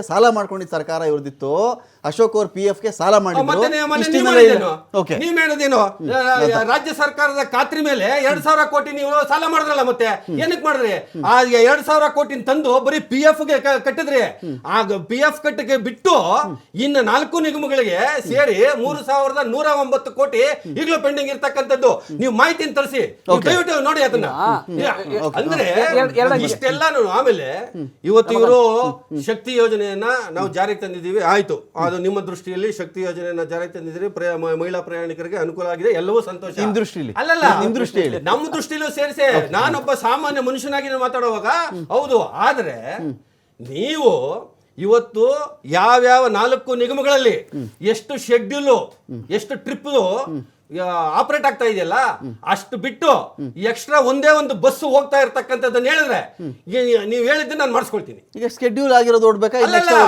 ಸಾಲ ಮಾಡ್ಕೊಂಡಿದ್ದ ಸರ್ಕಾರ ಇವ್ರದಿತ್ತು. ಅಶೋಕ್ ಅವ್ರ PF ಗೆ ಸಾಲ ಮಾಡಿದ್ರು. ರಾಜ್ಯ ಸರ್ಕಾರದ ಖಾತ್ರಿ ಮೇಲೆ 2,000 ಕೋಟಿ ನೀವು ಸಾಲ ಮಾಡಿದ್ರಲ್ಲ, ಮತ್ತೆ ಏನಕ್ಕೆ ಮಾಡಿದ್ರಿ? ಆ 2,000 ಕೋಟಿ ತಂದು ಬರೀ PF ಗೆ ಕಟ್ಟಿದ್ರಿ. ಆಗ PF ಕಟ್ಟಿಗೆ ಬಿಟ್ಟು ಇನ್ನು 4 ನಿಗಮಗಳಿಗೆ ಸೇರಿ 3,109 ಕೋಟಿ ಈಗಲೂ ಪೆಂಡಿಂಗ್ ಇರ್ತಕ್ಕಂಥದ್ದು. ನೀವು ಮಾಹಿತಿನ ತರಿಸಿ, ದಯವಿಟ್ಟು ನೋಡಿ ಅದನ್ನ. ಅಂದ್ರೆ ಇಷ್ಟೆಲ್ಲಾನು. ಆಮೇಲೆ ಇವತ್ತು ಇವರು ಶಕ್ತಿ ಯೋಜನೆಯನ್ನ ನಾವು ಜಾರಿಗೆ ತಂದಿದ್ದೀವಿ, ಆಯ್ತು. ಅದು ನಿಮ್ಮ ದೃಷ್ಟಿಯಲ್ಲಿ ಶಕ್ತಿ ಯೋಜನೆಯನ್ನ ಜಾರಿಗೆ ತಂದಿದ್ದೀರಿ, ಮಹಿಳಾ ಪ್ರಯಾಣಿಕರಿಗೆ ಅನುಕೂಲ ಆಗಿದೆ, ಎಲ್ಲವೂ ಸಂತೋಷ. ಅಲ್ಲಲ್ಲ, ನಮ್ಮ ದೃಷ್ಟಿಲೂ ಸೇರಿಸಿ ನಾನೊಬ್ಬ ಸಾಮಾನ್ಯ ಮನುಷ್ಯನಾಗಿ ಮಾತಾಡುವಾಗ ಹೌದು. ಆದ್ರೆ ನೀವು ಇವತ್ತು ಯಾವ್ಯಾವ 4 ನಿಗಮಗಳಲ್ಲಿ ಎಷ್ಟು ಶೆಡ್ಯೂಲ್, ಎಷ್ಟು ಟ್ರಿಪ್ ಆಪರೇಟ್ ಆಗ್ತಾ ಇದೆಯಲ್ಲ, ಅಷ್ಟು ಬಿಟ್ಟು ಎಕ್ಸ್ಟ್ರಾ ಒಂದೇ ಒಂದು ಬಸ್ ಹೋಗ್ತಾ ಇರ್ತಕ್ಕಂಥದ್ದನ್ನ ಹೇಳಿದ್ರೆ ನೀವು ಹೇಳಿದ್ದು ನಾನು ಮಾಡಿಸ್ಕೊಳ್ತೀನಿ. ಈಗ ಸ್ಕೆಡ್ಯೂಲ್ ಆಗಿರೋದು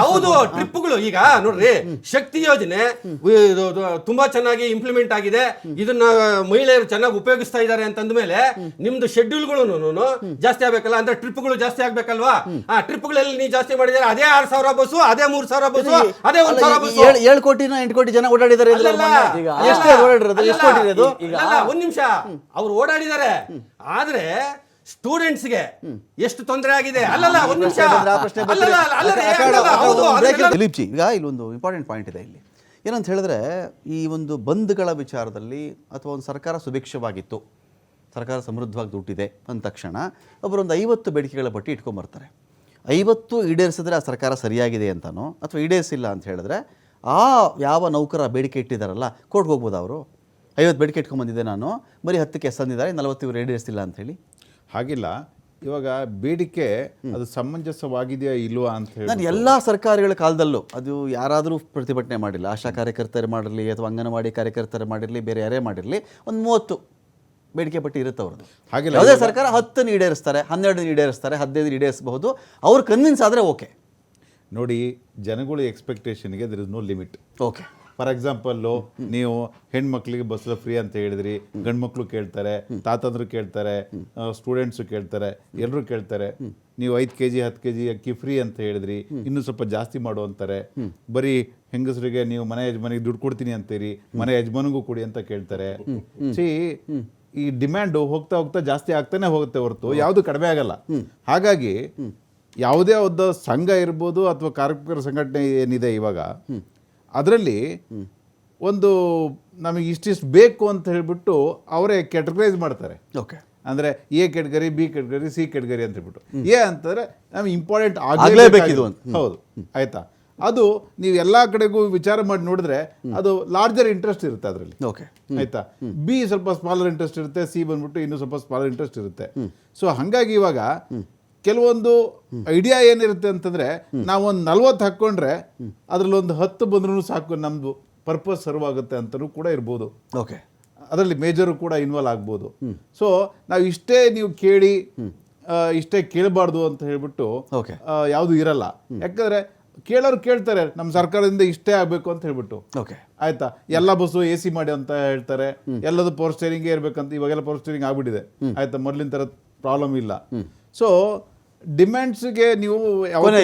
ಹೌದು, ಟ್ರಿಪ್ಗಳು. ಈಗ ನೋಡ್ರಿ, ಶಕ್ತಿ ಯೋಜನೆ ತುಂಬಾ ಚೆನ್ನಾಗಿ ಇಂಪ್ಲಿಮೆಂಟ್ ಆಗಿದೆ, ಇದನ್ನ ಮಹಿಳೆಯರು ಚೆನ್ನಾಗಿ ಉಪಯೋಗಿಸ್ತಾ ಇದ್ದಾರೆ ಅಂತಂದ ಮೇಲೆ ನಿಮ್ದು ಶೆಡ್ಯೂಲ್ಗಳು ಜಾಸ್ತಿ ಆಗ್ಬೇಕಲ್ಲ, ಅಂದ್ರೆ ಟ್ರಿಪ್ಗಳು ಜಾಸ್ತಿ ಆಗ್ಬೇಕಲ್ವಾ? ಆ ಟ್ರಿಪ್ಗಳಲ್ಲಿ ನೀವು ಜಾಸ್ತಿ ಮಾಡಿದ್ರೆ ಅದೇ 6,000 ಬಸ್ಸು, ಅದೇ 3,000 ಬಸ್ಸು, ಅದೇ 1,000 ಬಸ್ಸು. 7 ಕೋಟಿನ 8 ಕೋಟಿ ಜನ ಓಡಾಡಿದ್ದಾರೆ. ಒಂದ್ ನಿಮಿಷ, ಅವ್ರು ಓಡಾಡಿದ್ದಾರೆ. ಆದ್ರೆ ಸ್ಟೂಡೆಂಟ್ಸ್ಗೆ ಎಷ್ಟು ತೊಂದರೆ ಆಗಿದೆ. ಅಲ್ಲಲ್ಲ, ಒಂದ್ ನಿಮಿಷ. ದಿಲೀಪ್ ಜಿ, ಈಗ ಇಲ್ಲೊಂದು ಇಂಪಾರ್ಟೆಂಟ್ ಪಾಯಿಂಟ್ ಇದೆ. ಇಲ್ಲಿ ಏನಂತ ಹೇಳಿದ್ರೆ, ಈ ಒಂದು ಬಂದ್ಗಳ ವಿಚಾರದಲ್ಲಿ ಅಥವಾ ಒಂದು ಸರ್ಕಾರ ಸುಭಿಕ್ಷವಾಗಿತ್ತು, ಸರ್ಕಾರ ಸಮೃದ್ಧವಾಗಿ ದುಡ್ಡಿದೆ ಅಂದ ತಕ್ಷಣ ಒಬ್ಬರೊಂದು 50 ಬೇಡಿಕೆಗಳ ಪಟ್ಟಿ ಇಟ್ಕೊಂಬರ್ತಾರೆ. 50 ಈಡೇರಿಸಿದ್ರೆ ಆ ಸರ್ಕಾರ ಸರಿಯಾಗಿದೆ ಅಂತನೋ, ಅಥವಾ ಈಡೇರಿಸಿಲ್ಲ ಅಂತ ಹೇಳಿದ್ರೆ ಆ ಯಾವ ನೌಕರ ಬೇಡಿಕೆ ಇಟ್ಟಿದ್ದಾರಲ್ಲ ಕೋರ್ಟ್ಗೆ ಹೋಗ್ಬೋದು. ಅವರು 50 ಬೇಡಿಕೆ ಇಟ್ಕೊಂಡ್ಬಂದಿದ್ದೆ ನಾನು, ಬರೀ 10ಕ್ಕೆ ಎಸಂದಿದ್ದಾರೆ, 40 ಇವರು ಈಡೇರಿಸಿಲ್ಲ ಅಂತ ಹೇಳಿ. ಹಾಗಿಲ್ಲ. ಇವಾಗ ಬೇಡಿಕೆ ಅದು ಸಮಂಜಸವಾಗಿದೆಯಾ ಇಲ್ವಾ ಅಂತ ಹೇಳಿ ನಾನು ಎಲ್ಲ ಸರ್ಕಾರಗಳ ಕಾಲದಲ್ಲೂ ಅದು ಯಾರಾದರೂ ಪ್ರತಿಭಟನೆ ಮಾಡಿಲ್ಲ, ಆಶಾ ಕಾರ್ಯಕರ್ತರು ಮಾಡಿರಲಿ ಅಥವಾ ಅಂಗನವಾಡಿ ಕಾರ್ಯಕರ್ತರು ಮಾಡಿರಲಿ, ಬೇರೆ ಯಾರೇ ಮಾಡಿರಲಿ, ಒಂದು 30 ಬೇಡಿಕೆ ಪಟ್ಟಿ ಇರುತ್ತೆ ಅವ್ರದ್ದು. ಹಾಗೆಲ್ಲ ಯಾವುದೇ ಸರ್ಕಾರ 10 ಈಡೇರಿಸ್ತಾರೆ, 12 ಈಡೇರಿಸ್ತಾರೆ, 15 ಈಡೇರಿಸಬಹುದು. ಅವ್ರು ಕನ್ವಿನ್ಸ್ ಆದರೆ ಓಕೆ. ನೋಡಿ, ಜನಗಳ ಎಕ್ಸ್ಪೆಕ್ಟೇಷನ್ಗೆ there is no limit. Okay. For example, ನೀವು ಹೆಣ್ಮಕ್ಳಿಗೆ ಬಸ್ ಫ್ರೀ ಅಂತ ಹೇಳಿದ್ರಿ, ಗಂಡು ಮಕ್ಕಳು ಕೇಳ್ತಾರೆ, ತಾತಂದ್ರು ಕೇಳ್ತಾರೆ, ಸ್ಟೂಡೆಂಟ್ಸು ಕೇಳ್ತಾರೆ, ಎಲ್ಲರೂ ಕೇಳ್ತಾರೆ. ನೀವು 5 kg 10 kg ಅಕ್ಕಿ ಫ್ರೀ ಅಂತ ಹೇಳಿದ್ರಿ, ಇನ್ನೂ ಸ್ವಲ್ಪ ಜಾಸ್ತಿ ಮಾಡು ಅಂತಾರೆ. ಬರೀ ಹೆಂಗಸರಿಗೆ ನೀವು ಮನೆ ಯಜಮಾನಿಗೆ ದುಡ್ಡು ಕೊಡ್ತೀನಿ ಅಂತೀರಿ, ಮನೆ ಯಜಮಾನಿಗೂ ಕೊಡಿ ಅಂತ ಕೇಳ್ತಾರೆ. ಈ ಡಿಮ್ಯಾಂಡು ಹೋಗ್ತಾ ಹೋಗ್ತಾ ಜಾಸ್ತಿ ಆಗ್ತಾನೆ ಹೋಗುತ್ತೆ ಹೊರತು ಯಾವುದು ಕಡಿಮೆ ಆಗಲ್ಲ. ಹಾಗಾಗಿ ಯಾವುದೇ ಒಂದು ಸಂಘ ಇರ್ಬೋದು ಅಥವಾ ಕಾರ್ಮಿಕರ ಸಂಘಟನೆ ಏನಿದೆ ಇವಾಗ, ಅದರಲ್ಲಿ ಒಂದು ನಮಗೆ ಇಷ್ಟಿಷ್ಟು ಬೇಕು ಅಂತ ಹೇಳ್ಬಿಟ್ಟು ಅವರೇ ಕ್ಯಾಟಗರೈಸ್ ಮಾಡ್ತಾರೆ. ಓಕೆ. ಅಂದರೆ A category, B category, C category ಅಂತ ಹೇಳ್ಬಿಟ್ಟು. ಅಂತಂದರೆ ನಮಗೆ ಇಂಪಾರ್ಟೆಂಟ್ ಆಗಲೇಬೇಕಿದು ಅಂತ. ಹೌದು, ಆಯ್ತಾ? ಅದು ನೀವು ಎಲ್ಲ ಕಡೆಗೂ ವಿಚಾರ ಮಾಡಿ ನೋಡಿದ್ರೆ ಅದು ಲಾರ್ಜರ್ ಇಂಟ್ರೆಸ್ಟ್ ಇರುತ್ತೆ ಅದರಲ್ಲಿ. ಓಕೆ, ಆಯ್ತಾ? B ಸ್ವಲ್ಪ ಸ್ಮಾಲರ್ ಇಂಟ್ರೆಸ್ಟ್ ಇರುತ್ತೆ, C ಬಂದ್ಬಿಟ್ಟು ಇನ್ನೂ ಸ್ವಲ್ಪ ಸ್ಮಾಲರ್ ಇಂಟ್ರೆಸ್ಟ್ ಇರುತ್ತೆ. ಸೊ ಹಾಗಾಗಿ ಇವಾಗ ಕೆಲವೊಂದು ಐಡಿಯಾ ಏನಿರುತ್ತೆ ಅಂತಂದ್ರೆ ನಾವು ಒಂದು 40 ಹಾಕ್ಕೊಂಡ್ರೆ ಅದ್ರಲ್ಲಿ ಒಂದು 10 ಬಂದ್ರೂ ಸಾಕು, ನಮ್ದು ಪರ್ಪಸ್ ಸರ್ವ್ ಆಗುತ್ತೆ ಅಂತಲೂ ಕೂಡ ಇರ್ಬೋದು. ಓಕೆ, ಅದರಲ್ಲಿ ಮೇಜರು ಕೂಡ ಇನ್ವಾಲ್ವ್ ಆಗ್ಬೋದು. ಸೊ ನಾವು ಇಷ್ಟೇ ನೀವು ಕೇಳಿ ಇಷ್ಟೇ ಕೇಳಬಾರ್ದು ಅಂತ ಹೇಳ್ಬಿಟ್ಟು ಓಕೆ, ಯಾವುದು ಇರಲ್ಲ. ಯಾಕಂದ್ರೆ ಕೇಳೋರು ಕೇಳ್ತಾರೆ ನಮ್ಮ ಸರ್ಕಾರದಿಂದ ಇಷ್ಟೇ ಆಗಬೇಕು ಅಂತ ಹೇಳ್ಬಿಟ್ಟು. ಓಕೆ, ಆಯ್ತಾ, ಎಲ್ಲ ಬಸ್ಸು AC ಮಾಡಿ ಅಂತ ಹೇಳ್ತಾರೆ, ಎಲ್ಲದು ಪವರ್ ಸ್ಟೇರಿಂಗೇ ಇರಬೇಕಂತ. ಇವಾಗೆಲ್ಲ ಪವರ್ ಸ್ಟೇರಿಂಗ್ ಆಗ್ಬಿಟ್ಟಿದೆ, ಆಯ್ತಾ, ಮೊದಲಿನ ಥರ ಪ್ರಾಬ್ಲಮ್ ಇಲ್ಲ. ಸೊ ಡಿಮ್ಯಾಂಡ್ಸ್ಗೆ ನೀವು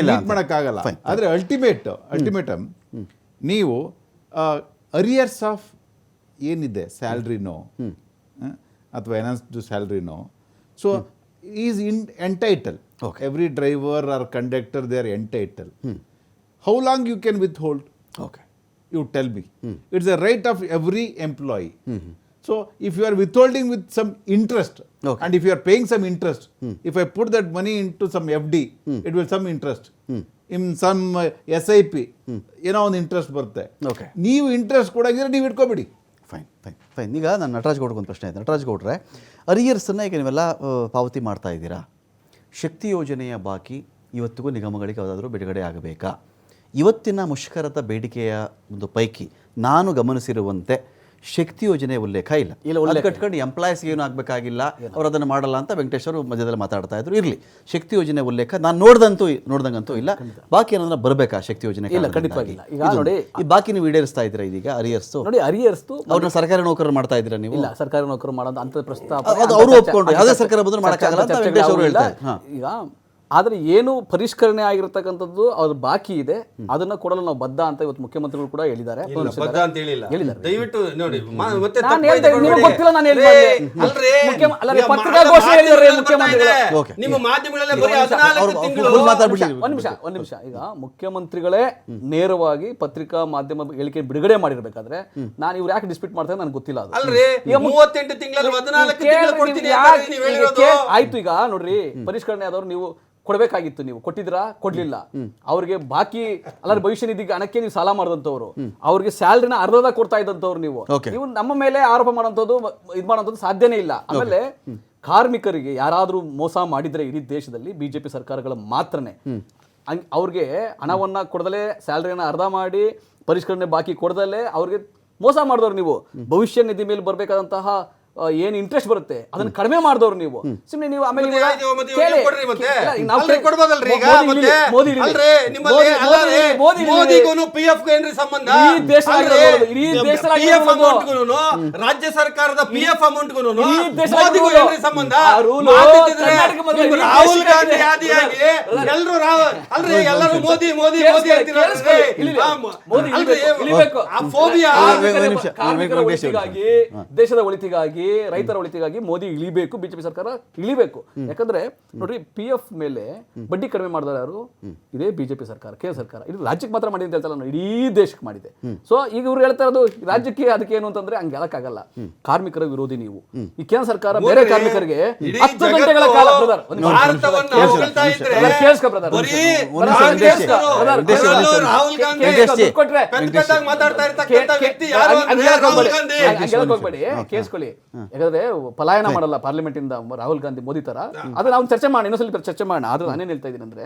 ಮೀಟ್ ಮಾಡೋಕ್ಕಾಗಲ್ಲ. ಆದರೆ ಅಲ್ಟಿಮೇಟಮ್ ನೀವು ಅರಿಯರ್ಸ್ ಆಫ್ ಏನಿದೆ ಸ್ಯಾಲ್ರಿನೋ ಅಥವಾ ಎನ್ಹಾನ್ಸ್ಡ್ ಸ್ಯಾಲ್ರಿನೋ, so is entitle. Every driver or conductor they are entitle. How long you can withhold? Okay, you tell me. It's a right of every employee. So if you are withholding with some interest, and if you are paying some interest, if I put that money into some FD, it will some interest. In some SIP, ಏನೋ ಒಂದು interest ಬರುತ್ತೆ. Okay, ನೀವು interest ಕೊಡಂಗಿದ್ರೆ ನೀವು ಇಟ್ಕೋಬೇಡಿ. Fine. ಈಗ ನಾನು ನಟರಾಜ್ ಗೌಡ್ಗೆ ಒಂದು ಪ್ರಶ್ನೆ ಆಯ್ತು. ನಟರಾಜ್ ಗೌಡ್ರೆ, ಅರಿಯರ್ಸನ್ನು ಈಗ ನೀವೆಲ್ಲ ಪಾವತಿ ಮಾಡ್ತಾ ಇದ್ದೀರಾ. ಶಕ್ತಿ ಯೋಜನೆಯ ಬಾಕಿ ಇವತ್ತಿಗೂ ನಿಗಮಗಳಿಗೆ ಯಾವುದಾದ್ರೂ ಬಿಡುಗಡೆ ಆಗಬೇಕಾ? ಇವತ್ತಿನ ಮುಷ್ಕರದ ಬೇಡಿಕೆಯ ಒಂದು ಪೈಕಿ ನಾನು ಗಮನಿಸಿರುವಂತೆ ಶಕ್ತಿ ಯೋಜನೆ ಉಲ್ಲೇಖ ಇಲ್ಲ. ಅದು ಕಟ್ಕೊಂಡು ಎಂಪ್ಲಾಯೀಸ್ಗೆ ಏನೂ ಆಗಬೇಕಾಗಿಲ್ಲ, ಅವ್ರು ಅದನ್ನು ಮಾಡಲ್ಲ ಅಂತ ವೆಂಕಟೇಶ್ ಅವರು ಮಧ್ಯದಲ್ಲಿ ಮಾತಾಡ್ತಾ ಇದ್ರು. ಇರಲಿ, ಶಕ್ತಿ ಯೋಜನೆ ಉಲ್ಲೇಖ ನಾನು ನೋಡ್ದಂಗಂತೂ ಇಲ್ಲ. ಬಾಕಿ ಏನಾದ್ರೂ ಬರಬೇಕಾ ಶಕ್ತಿ ಯೋಜನೆ? ಇಲ್ಲ, ಖಂಡಿತವಾಗಿಲ್ಲ. ಈಗ ನೋಡಿ, ಈ ಬಾಕಿ ನೀವು ಈಡೇರಿಸ್ತಾ ಇದ್ದೀರಾ ಇದೀಗ ಅರಿಯರ್ಸ್? ನೋಡಿ, ಅರಿಯರ್ಸ್ತು ಅವ್ರನ್ನ ಸರ್ಕಾರಿ ನೌಕರರು ಮಾಡ್ತಾ ಇದ್ದೀರಾ ನೀವು? ಇಲ್ಲ, ಸರ್ಕಾರಿ ನೌಕರು ಮಾಡೋದು ಅಂತ ಪ್ರಸ್ತಾಪ ಅವರು ಒಪ್ಕೊಂಡು ಯಾವುದೇ ಸರ್ಕಾರ ಬಂದರೂ ಮಾಡೋಕ್ಕಾಗಲ್ಲ ಅಂತ ವೆಂಕಟೇಶ್ ಅವರು ಹೇಳ್ತಾರೆ. ಈಗ ಆದರೆ ಏನು ಪರಿಷ್ಕರಣೆ ಆಗಿರತಕ್ಕಂಥದ್ದು ಅವ್ರ ಬಾಕಿ ಇದೆ, ಅದನ್ನ ಕೊಡಲು ನಾವು ಬದ್ಧ ಅಂತ ಇವತ್ತು ಮುಖ್ಯಮಂತ್ರಿಗಳು ಕೂಡ ಹೇಳಿದ್ದಾರೆ. ಬದ್ಧ ಅಂತ ಹೇಳಿಲ್ಲ, ದಯವಿಟ್ಟು ನೋಡಿ. ಮತ್ತೆ ನಾನು ಹೇಳ್ತಾ ಇದ್ದೀನಿ, ನಿಮಗೆ ಗೊತ್ತಿಲ್ಲ ನಾನು ಹೇಳ್ತಾ ಇದ್ದೀನಿ. ಅಲ್ಲ, ಪತ್ರಿಕಾಗೋಷ್ಠಿ ಹೇಳಿದ್ದಾರೆ ಮುಖ್ಯಮಂತ್ರಿಗಳು. ನಿಮ್ಮ ಮಾಧ್ಯಮಗಳಲ್ಲೇ ಬರೀ 14 ತಿಂಗಳು. ಒಂದ್ ನಿಮಿಷ. ಈಗ ಮುಖ್ಯಮಂತ್ರಿಗಳೇ ನೇರವಾಗಿ ಪತ್ರಿಕಾ ಮಾಧ್ಯಮ ಹೇಳಿಕೆ ಬಿಡುಗಡೆ ಮಾಡಿರ್ಬೇಕಾದ್ರೆ ನಾನು ಇವ್ರು ಯಾಕೆ ಡಿಸ್ಪ್ಯೂಟ್ ಮಾಡ್ತಾರೆ ನನಗೆ ಗೊತ್ತಿಲ್ಲ. ಅದು ಅಲ್ರಿ, 38 ತಿಂಗಳಲ್ಲಿ 14 ತಿಂಗಳು ಕೊಡ್ತೀನಿ ಅಂತ ನೀವು ಹೇಳಿರೋದು ಆಯ್ತು. ಈಗ ನೋಡ್ರಿ, ಪರಿಷ್ಕರಣೆ ಆದವ್ರು ನೀವು ಕೊಡಬೇಕಾಗಿತ್ತು, ನೀವು ಕೊಟ್ಟಿದ್ರಾ? ಕೊಡ್ಲಿಲ್ಲ. ಅವ್ರಿಗೆ ಬಾಕಿ ಅಲ್ಲ, ಭವಿಷ್ಯ ನಿಧಿಗೆ ಹಣಕ್ಕೆ ನೀವು ಸಾಲ ಮಾಡಿದಂಥವ್ರು, ಅವ್ರಿಗೆ ಸ್ಯಾಲ್ರಿನ ಅರ್ಧದ ಕೊಡ್ತಾ ಇದ್ದಂಥವ್ರು ನೀವು ನಮ್ಮ ಮೇಲೆ ಆರೋಪ ಮಾಡೋಂಥದ್ದು ಇದು ಮಾಡೋಂಥದ್ದು ಸಾಧ್ಯನೇ ಇಲ್ಲ. ಆಮೇಲೆ ಕಾರ್ಮಿಕರಿಗೆ ಯಾರಾದ್ರೂ ಮೋಸ ಮಾಡಿದ್ರೆ ಇಡೀ ದೇಶದಲ್ಲಿ ಬಿಜೆಪಿ ಸರ್ಕಾರಗಳ ಮಾತ್ರನೇ. ಅವ್ರಿಗೆ ಹಣವನ್ನ ಕೊಡದಲೆ, ಸ್ಯಾಲ್ರಿನ ಅರ್ಧ ಮಾಡಿ, ಪರಿಷ್ಕರಣೆ ಬಾಕಿ ಕೊಡದಲ್ಲೇ ಅವ್ರಿಗೆ ಮೋಸ ಮಾಡಿದವ್ರು ನೀವು. ಭವಿಷ್ಯ ನಿಧಿ ಮೇಲೆ ಬರ್ಬೇಕಾದಂತಹ ಏನ್ ಇಂಟ್ರೆಸ್ಟ್ ಬರುತ್ತೆ ಅದನ್ನ ಕಡಿಮೆ ಮಾಡಿದವ್ರು ನೀವು. ಸುಮ್ಮನೆ ನೀವು ಆಮೇಲೆ ರಾಜ್ಯ ಸರ್ಕಾರದ PF ಅಮೌಂಟ್ ರಾಹುಲ್ ಗಾಂಧಿ ಆದಿಯಾಗಿ ಎಲ್ಲರೂ ಮೋದಿ ಮೋದಿ ಮೋದಿ ದೇಶದ ಒಳಿತಿಗಾಗಿ, ರೈತರ ಒಳಿತಿಗಾಗಿ ಮೋದಿ ಇಳಿಬೇಕು, ಬಿಜೆಪಿ ಸರ್ಕಾರ ಇಳಿಬೇಕು. ಯಾಕಂದ್ರೆ ನೋಡ್ರಿ, PF ಮೇಲೆ ಬಡ್ಡಿ ಕಡಿಮೆ ಮಾಡಿದಾರೆ ಯಾರು? ಇದೇ ಬಿಜೆಪಿ ಸರ್ಕಾರ, ಕೇಂದ್ರ ಸರ್ಕಾರ. ಇದು ರಾಜ್ಯಕ್ಕೆ ಮಾತ್ರ ಮಾಡಿದೆ ಅಂತ ಹೇಳ್ತಲ್ಲ, ಇಡೀ ದೇಶಕ್ಕೆ ಮಾಡಿದೆ. ಸೊ ಈಗ ಇವ್ರು ಹೇಳ್ತಾ ಇರೋದು ರಾಜ್ಯಕ್ಕೆ ಅದಕ್ಕೆ ಏನು ಅಂತಂದ್ರೆ ಹಂಗೆ ಹೇಳಕ್ಕಾಗಲ್ಲ. ಕಾರ್ಮಿಕರ ವಿರೋಧಿ ನೀವು. ಈ ಕೇಂದ್ರ ಸರ್ಕಾರ ಬೇರೆ ಕಾರ್ಮಿಕರಿಗೆ 10 ಗಂಟೆಗಳ ಕಾಲ ಕೇಳಿಸ್ಕೊಳ್ಳಿ. ಯಾಕಂದ್ರೆ ಪಲಾಯನ ಮಾಡಲ್ಲ ಪಾರ್ಲಿಮೆಂಟ್ ಇಂದ ರಾಹುಲ್ ಗಾಂಧಿ ಮೋದಿ ತರ. ಅದನ್ನ ನಾವು ಚರ್ಚೆ ಮಾಡಿ, ಇನ್ನೊಂದ್ಸಲ ಚರ್ಚೆ ಮಾಡೋಣ. ಆದ್ರೆ ನಾನೇನ್ ಹೇಳ್ತಾ ಇದ್ದೀನಿ ಅಂದ್ರೆ,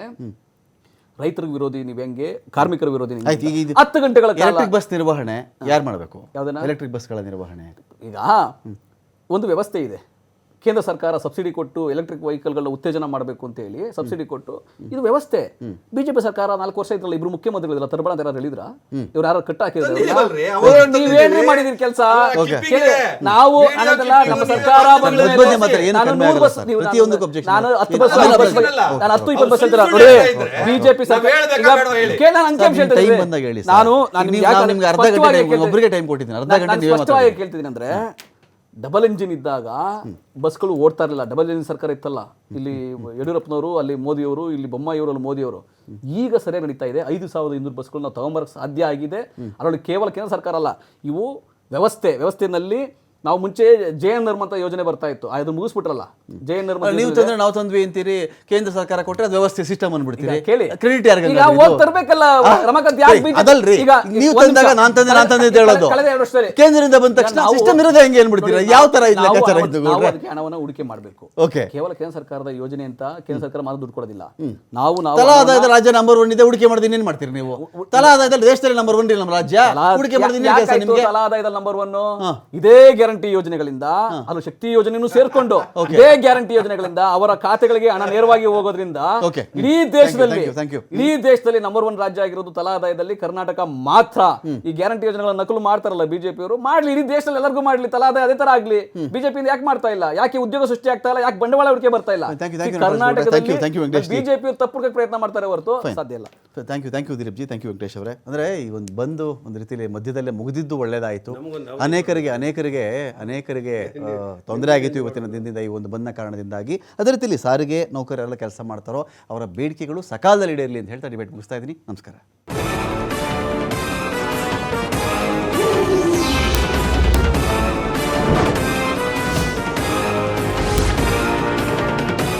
ರೈತರ ವಿರೋಧಿ ನೀವು ಹೆಂಗೆ, ಕಾರ್ಮಿಕರ ವಿರೋಧಿ 10 ಗಂಟೆಗಳ ಎಲೆಕ್ಟ್ರಿಕ್ ಬಸ್ ನಿರ್ವಹಣೆ ಯಾರು ಮಾಡಬೇಕು? ಯಾವ್ದನ್ನ ಎಲೆಕ್ಟ್ರಿಕ್ ಬಸ್ಗಳ ನಿರ್ವಹಣೆ? ಈಗ ಒಂದು ವ್ಯವಸ್ಥೆ ಇದೆ. ಕೇಂದ್ರ ಸರ್ಕಾರ ಸಬ್ಸಿಡಿ ಕೊಟ್ಟು ಎಲೆಕ್ಟ್ರಿಕ್ ವೆಹಿಕಲ್ಗಳನ್ನ ಉತ್ತೇಜನ ಮಾಡಬೇಕು ಅಂತ ಹೇಳಿ ಸಬ್ಸಿಡಿ ಕೊಟ್ಟು, ಇದು ವ್ಯವಸ್ಥೆ. ಬಿಜೆಪಿ ಸರ್ಕಾರ 4 ವರ್ಷ ಇದ್ರಲ್ಲ, ಇಬ್ರು ಮುಖ್ಯಮಂತ್ರಿಗಳಿಲ್ಲ, ತರಬಳ ಅಂತ ಯಾರು ಹೇಳಿದ್ರ? ಇವ್ರು ಯಾರು ಕಟ್ಟ ಹಾಕಿದ್ರೆ ನೀವೇನು ಮಾಡಿದಿರಿ ಕೆಲಸ? ನಾವು ನಮ್ಮ ಸರ್ಕಾರ ಬಂದ ನಾನು 10 ಬಸ್, ನಾನು 10-20 ಬಸ್ ಹೇಳ್ತೀರ ನೋಡಿ. ಬಿಜೆಪಿ ಸ್ಪಷ್ಟವಾಗಿ ಕೇಳ್ತಿದ್ದೀನಿ ಅಂದ್ರೆ, ಡಬಲ್ ಇಂಜಿನ್ ಇದ್ದಾಗ ಬಸ್ಗಳು ಓಡ್ತಾ ಇರಲಿಲ್ಲ. ಡಬಲ್ ಇಂಜಿನ್ ಸರ್ಕಾರ ಇತ್ತಲ್ಲ, ಇಲ್ಲಿ ಯಡಿಯೂರಪ್ಪನವರು, ಅಲ್ಲಿ ಮೋದಿಯವರು, ಇಲ್ಲಿ ಬೊಮ್ಮಾಯಿಯವರು, ಅಲ್ಲಿ ಮೋದಿಯವರು. ಈಗ ಸರಿಯಾಗಿ ನಡೀತಾ ಇದೆ. 5200 ಬಸ್ಗಳು ನಾವು ತಗೊಂಬರಕ್ಕೆ ಸಾಧ್ಯ ಆಗಿದೆ. ಅದರಲ್ಲಿ ಕೇವಲ ಕೇಂದ್ರ ಸರ್ಕಾರ ಅಲ್ಲ, ಇವು ವ್ಯವಸ್ಥೆಯಲ್ಲಿ ನಾವು ಮುಂಚೆ JN ಅಂತ ಯೋಜನೆ ಬರ್ತಾ ಇತ್ತು, ಅದು ಮುಗಿಸ್ಬಿಟ್ರಲ್ಲ. JN ನೀವು ತಂದ್ರೆ ನಾವು ತಂದ್ವಿ ಅಂತೀರಿ, ಕೇಂದ್ರ ಸರ್ಕಾರ ಕೊಟ್ಟರೆ ಅದು ವ್ಯವಸ್ಥೆ ಸಿಸ್ಟಮ್ ಅನ್ಬಿಡ್ತೀರಿ. ಕೇಳಿ, ಕ್ರೆಡಿಟ್ ಯಾರಿಗೆ? ಈಗ ಹೋಗಿ ತರಬೇಕಲ್ಲ ರಮಾಕಾಂತ್, ಯಾಕೆ ಅದಲ್ರಿ, ನೀವು ತಂದಾಗ ನಾನು ತಂದೆ ಅಂತ ಹೇಳೋದು, ಕಳೆದ 2 ವರ್ಷದಲ್ಲಿ ಕೇಂದ್ರದಿಂದ ಬಂದ ತಕ್ಷಣ ಸಿಸ್ಟಮ್ ಇರೋದೇ ಹೆಂಗೆ ಅನ್ಬಿಡ್ತೀರಾ? ಯಾವ ತರ ಇಲ್ಲ ಲೆಕ್ಕಾಚಾರ ಇದು? ನಾವು ಅದಕ್ಕೆ ಹಣವನ್ನು ಹೂಡಿಕೆ ಮಾಡಬೇಕು. ಓಕೆ, ಕೇವಲ ಕೇಂದ್ರ ಸರ್ಕಾರದ ಯೋಜನೆ ಅಂತ ಕೇಂದ್ರ ಸರ್ಕಾರ ಮಾತ್ರ ದುಡ್ಡು ಕೊಡೋದಿಲ್ಲ. ನಾವು ತಲಾ ಆದಾಯದ ರಾಜ್ಯ ನಂಬರ್ 1 ಇದೆ, ಹೂಡಿಕೆ ಮಾಡಿದ್ರೆ ಇನ್ನೇನ್ ಮಾಡ್ತೀರಿ ನೀವು? ತಲಾ ಆದಾಯದಲ್ಲಿ ದೇಶದಲ್ಲಿ ನಂಬರ್ 1 ಇಲ್ಲ ನಮ್ಮ ರಾಜ್ಯ, ಹೂಡಿಕೆ ಮಾಡಿದ್ರೆ ಇನ್ನೇನ್ ಕೆಲಸ ನಿಮಗೆ? ತಲಾ ಆದಾಯದ ನಂಬರ್ 1 ಇದೇ ಗ್ಯಾರಂಟಿ ಯೋಜನೆಗಳಿಂದ, ಅದು ಶಕ್ತಿ ಯೋಜನೆಯನ್ನು ಸೇರ್ಕೊಂಡು ಇದೇ ಗ್ಯಾರಂಟಿ ಯೋಜನೆಗಳಿಂದ ಅವರ ಖಾತೆಗಳಿಗೆ ಹಣ ನೇರವಾಗಿ ಹೋಗೋದ್ರಿಂದ ಇಡೀ ದೇಶದಲ್ಲಿ ನಂಬರ್ 1 ರಾಜ್ಯ ಆಗಿರೋದು ತಲಾ ಆದಾಯದಲ್ಲಿ ಕರ್ನಾಟಕ ಮಾತ್ರ. ಈ ಗ್ಯಾರಂಟಿ ಯೋಜನೆಗಳ ನಕಲು ಮಾಡ್ತಾರಲ್ಲ ಬಿಜೆಪಿಯವರು, ಮಾಡ್ಲಿ, ಇಡೀ ದೇಶದಲ್ಲಿ ಎಲ್ಲರಿಗೂ ಮಾಡ್ಲಿ, ತಲಾ ಆದಾಯ ಅದೇ ತರ ಆಗ್ಲಿ. ಬಿಜೆಪಿ ಯಾಕೆ ಮಾಡ್ತಾ ಇಲ್ಲ? ಯಾಕೆ ಉದ್ಯೋಗ ಸೃಷ್ಟಿ ಆಗ್ತಾ ಇಲ್ಲ? ಯಾಕೆ ಬಂಡವಾಳ ಹೂಡಿಕೆ ಬರ್ತಾ ಇಲ್ಲ? ಕರ್ನಾಟಕದಲ್ಲಿ ಬಿಜೆಪಿ ತಪ್ಪು ಪ್ರಯತ್ನ ಮಾಡ್ತಾರೆ ಹೊರತು ಸಾಧ್ಯ ಇಲ್ಲ. Thank you Dilip ji, thank you Venkatesh ಅವರೇ. ಅಂದ್ರೆ ಈ ಒಂದು ಬಂದು ಒಂದು ರೀತಿಯಲ್ಲಿ ಮಧ್ಯದಲ್ಲೇ ಮುಗಿದಿದ್ದು ಒಳ್ಳೇದಾಯಿತು. ಅನೇಕರಿಗೆ ತೊಂದರೆ ಆಗಿತ್ತು ಇವತ್ತಿನ ದಿನದಿಂದ, ಈ ಒಂದು ಬಂದ ಕಾರಣದಿಂದಾಗಿ. ಅದೇ ರೀತಿಯಲ್ಲಿ ಸಾರಿಗೆ ನೌಕರರೆಲ್ಲ ಕೆಲಸ ಮಾಡ್ತಾರೋ ಅವರ ಬೇಡಿಕೆಗಳು ಸಕಾಲದಲ್ಲಿ ಈಡೇರಲಿ ಅಂತ ಹೇಳ್ತಾ ಡಿಬೇಟ್ ಮುಗಿಸ್ತಾ ಇದ್ದೀನಿ. ನಮಸ್ಕಾರ.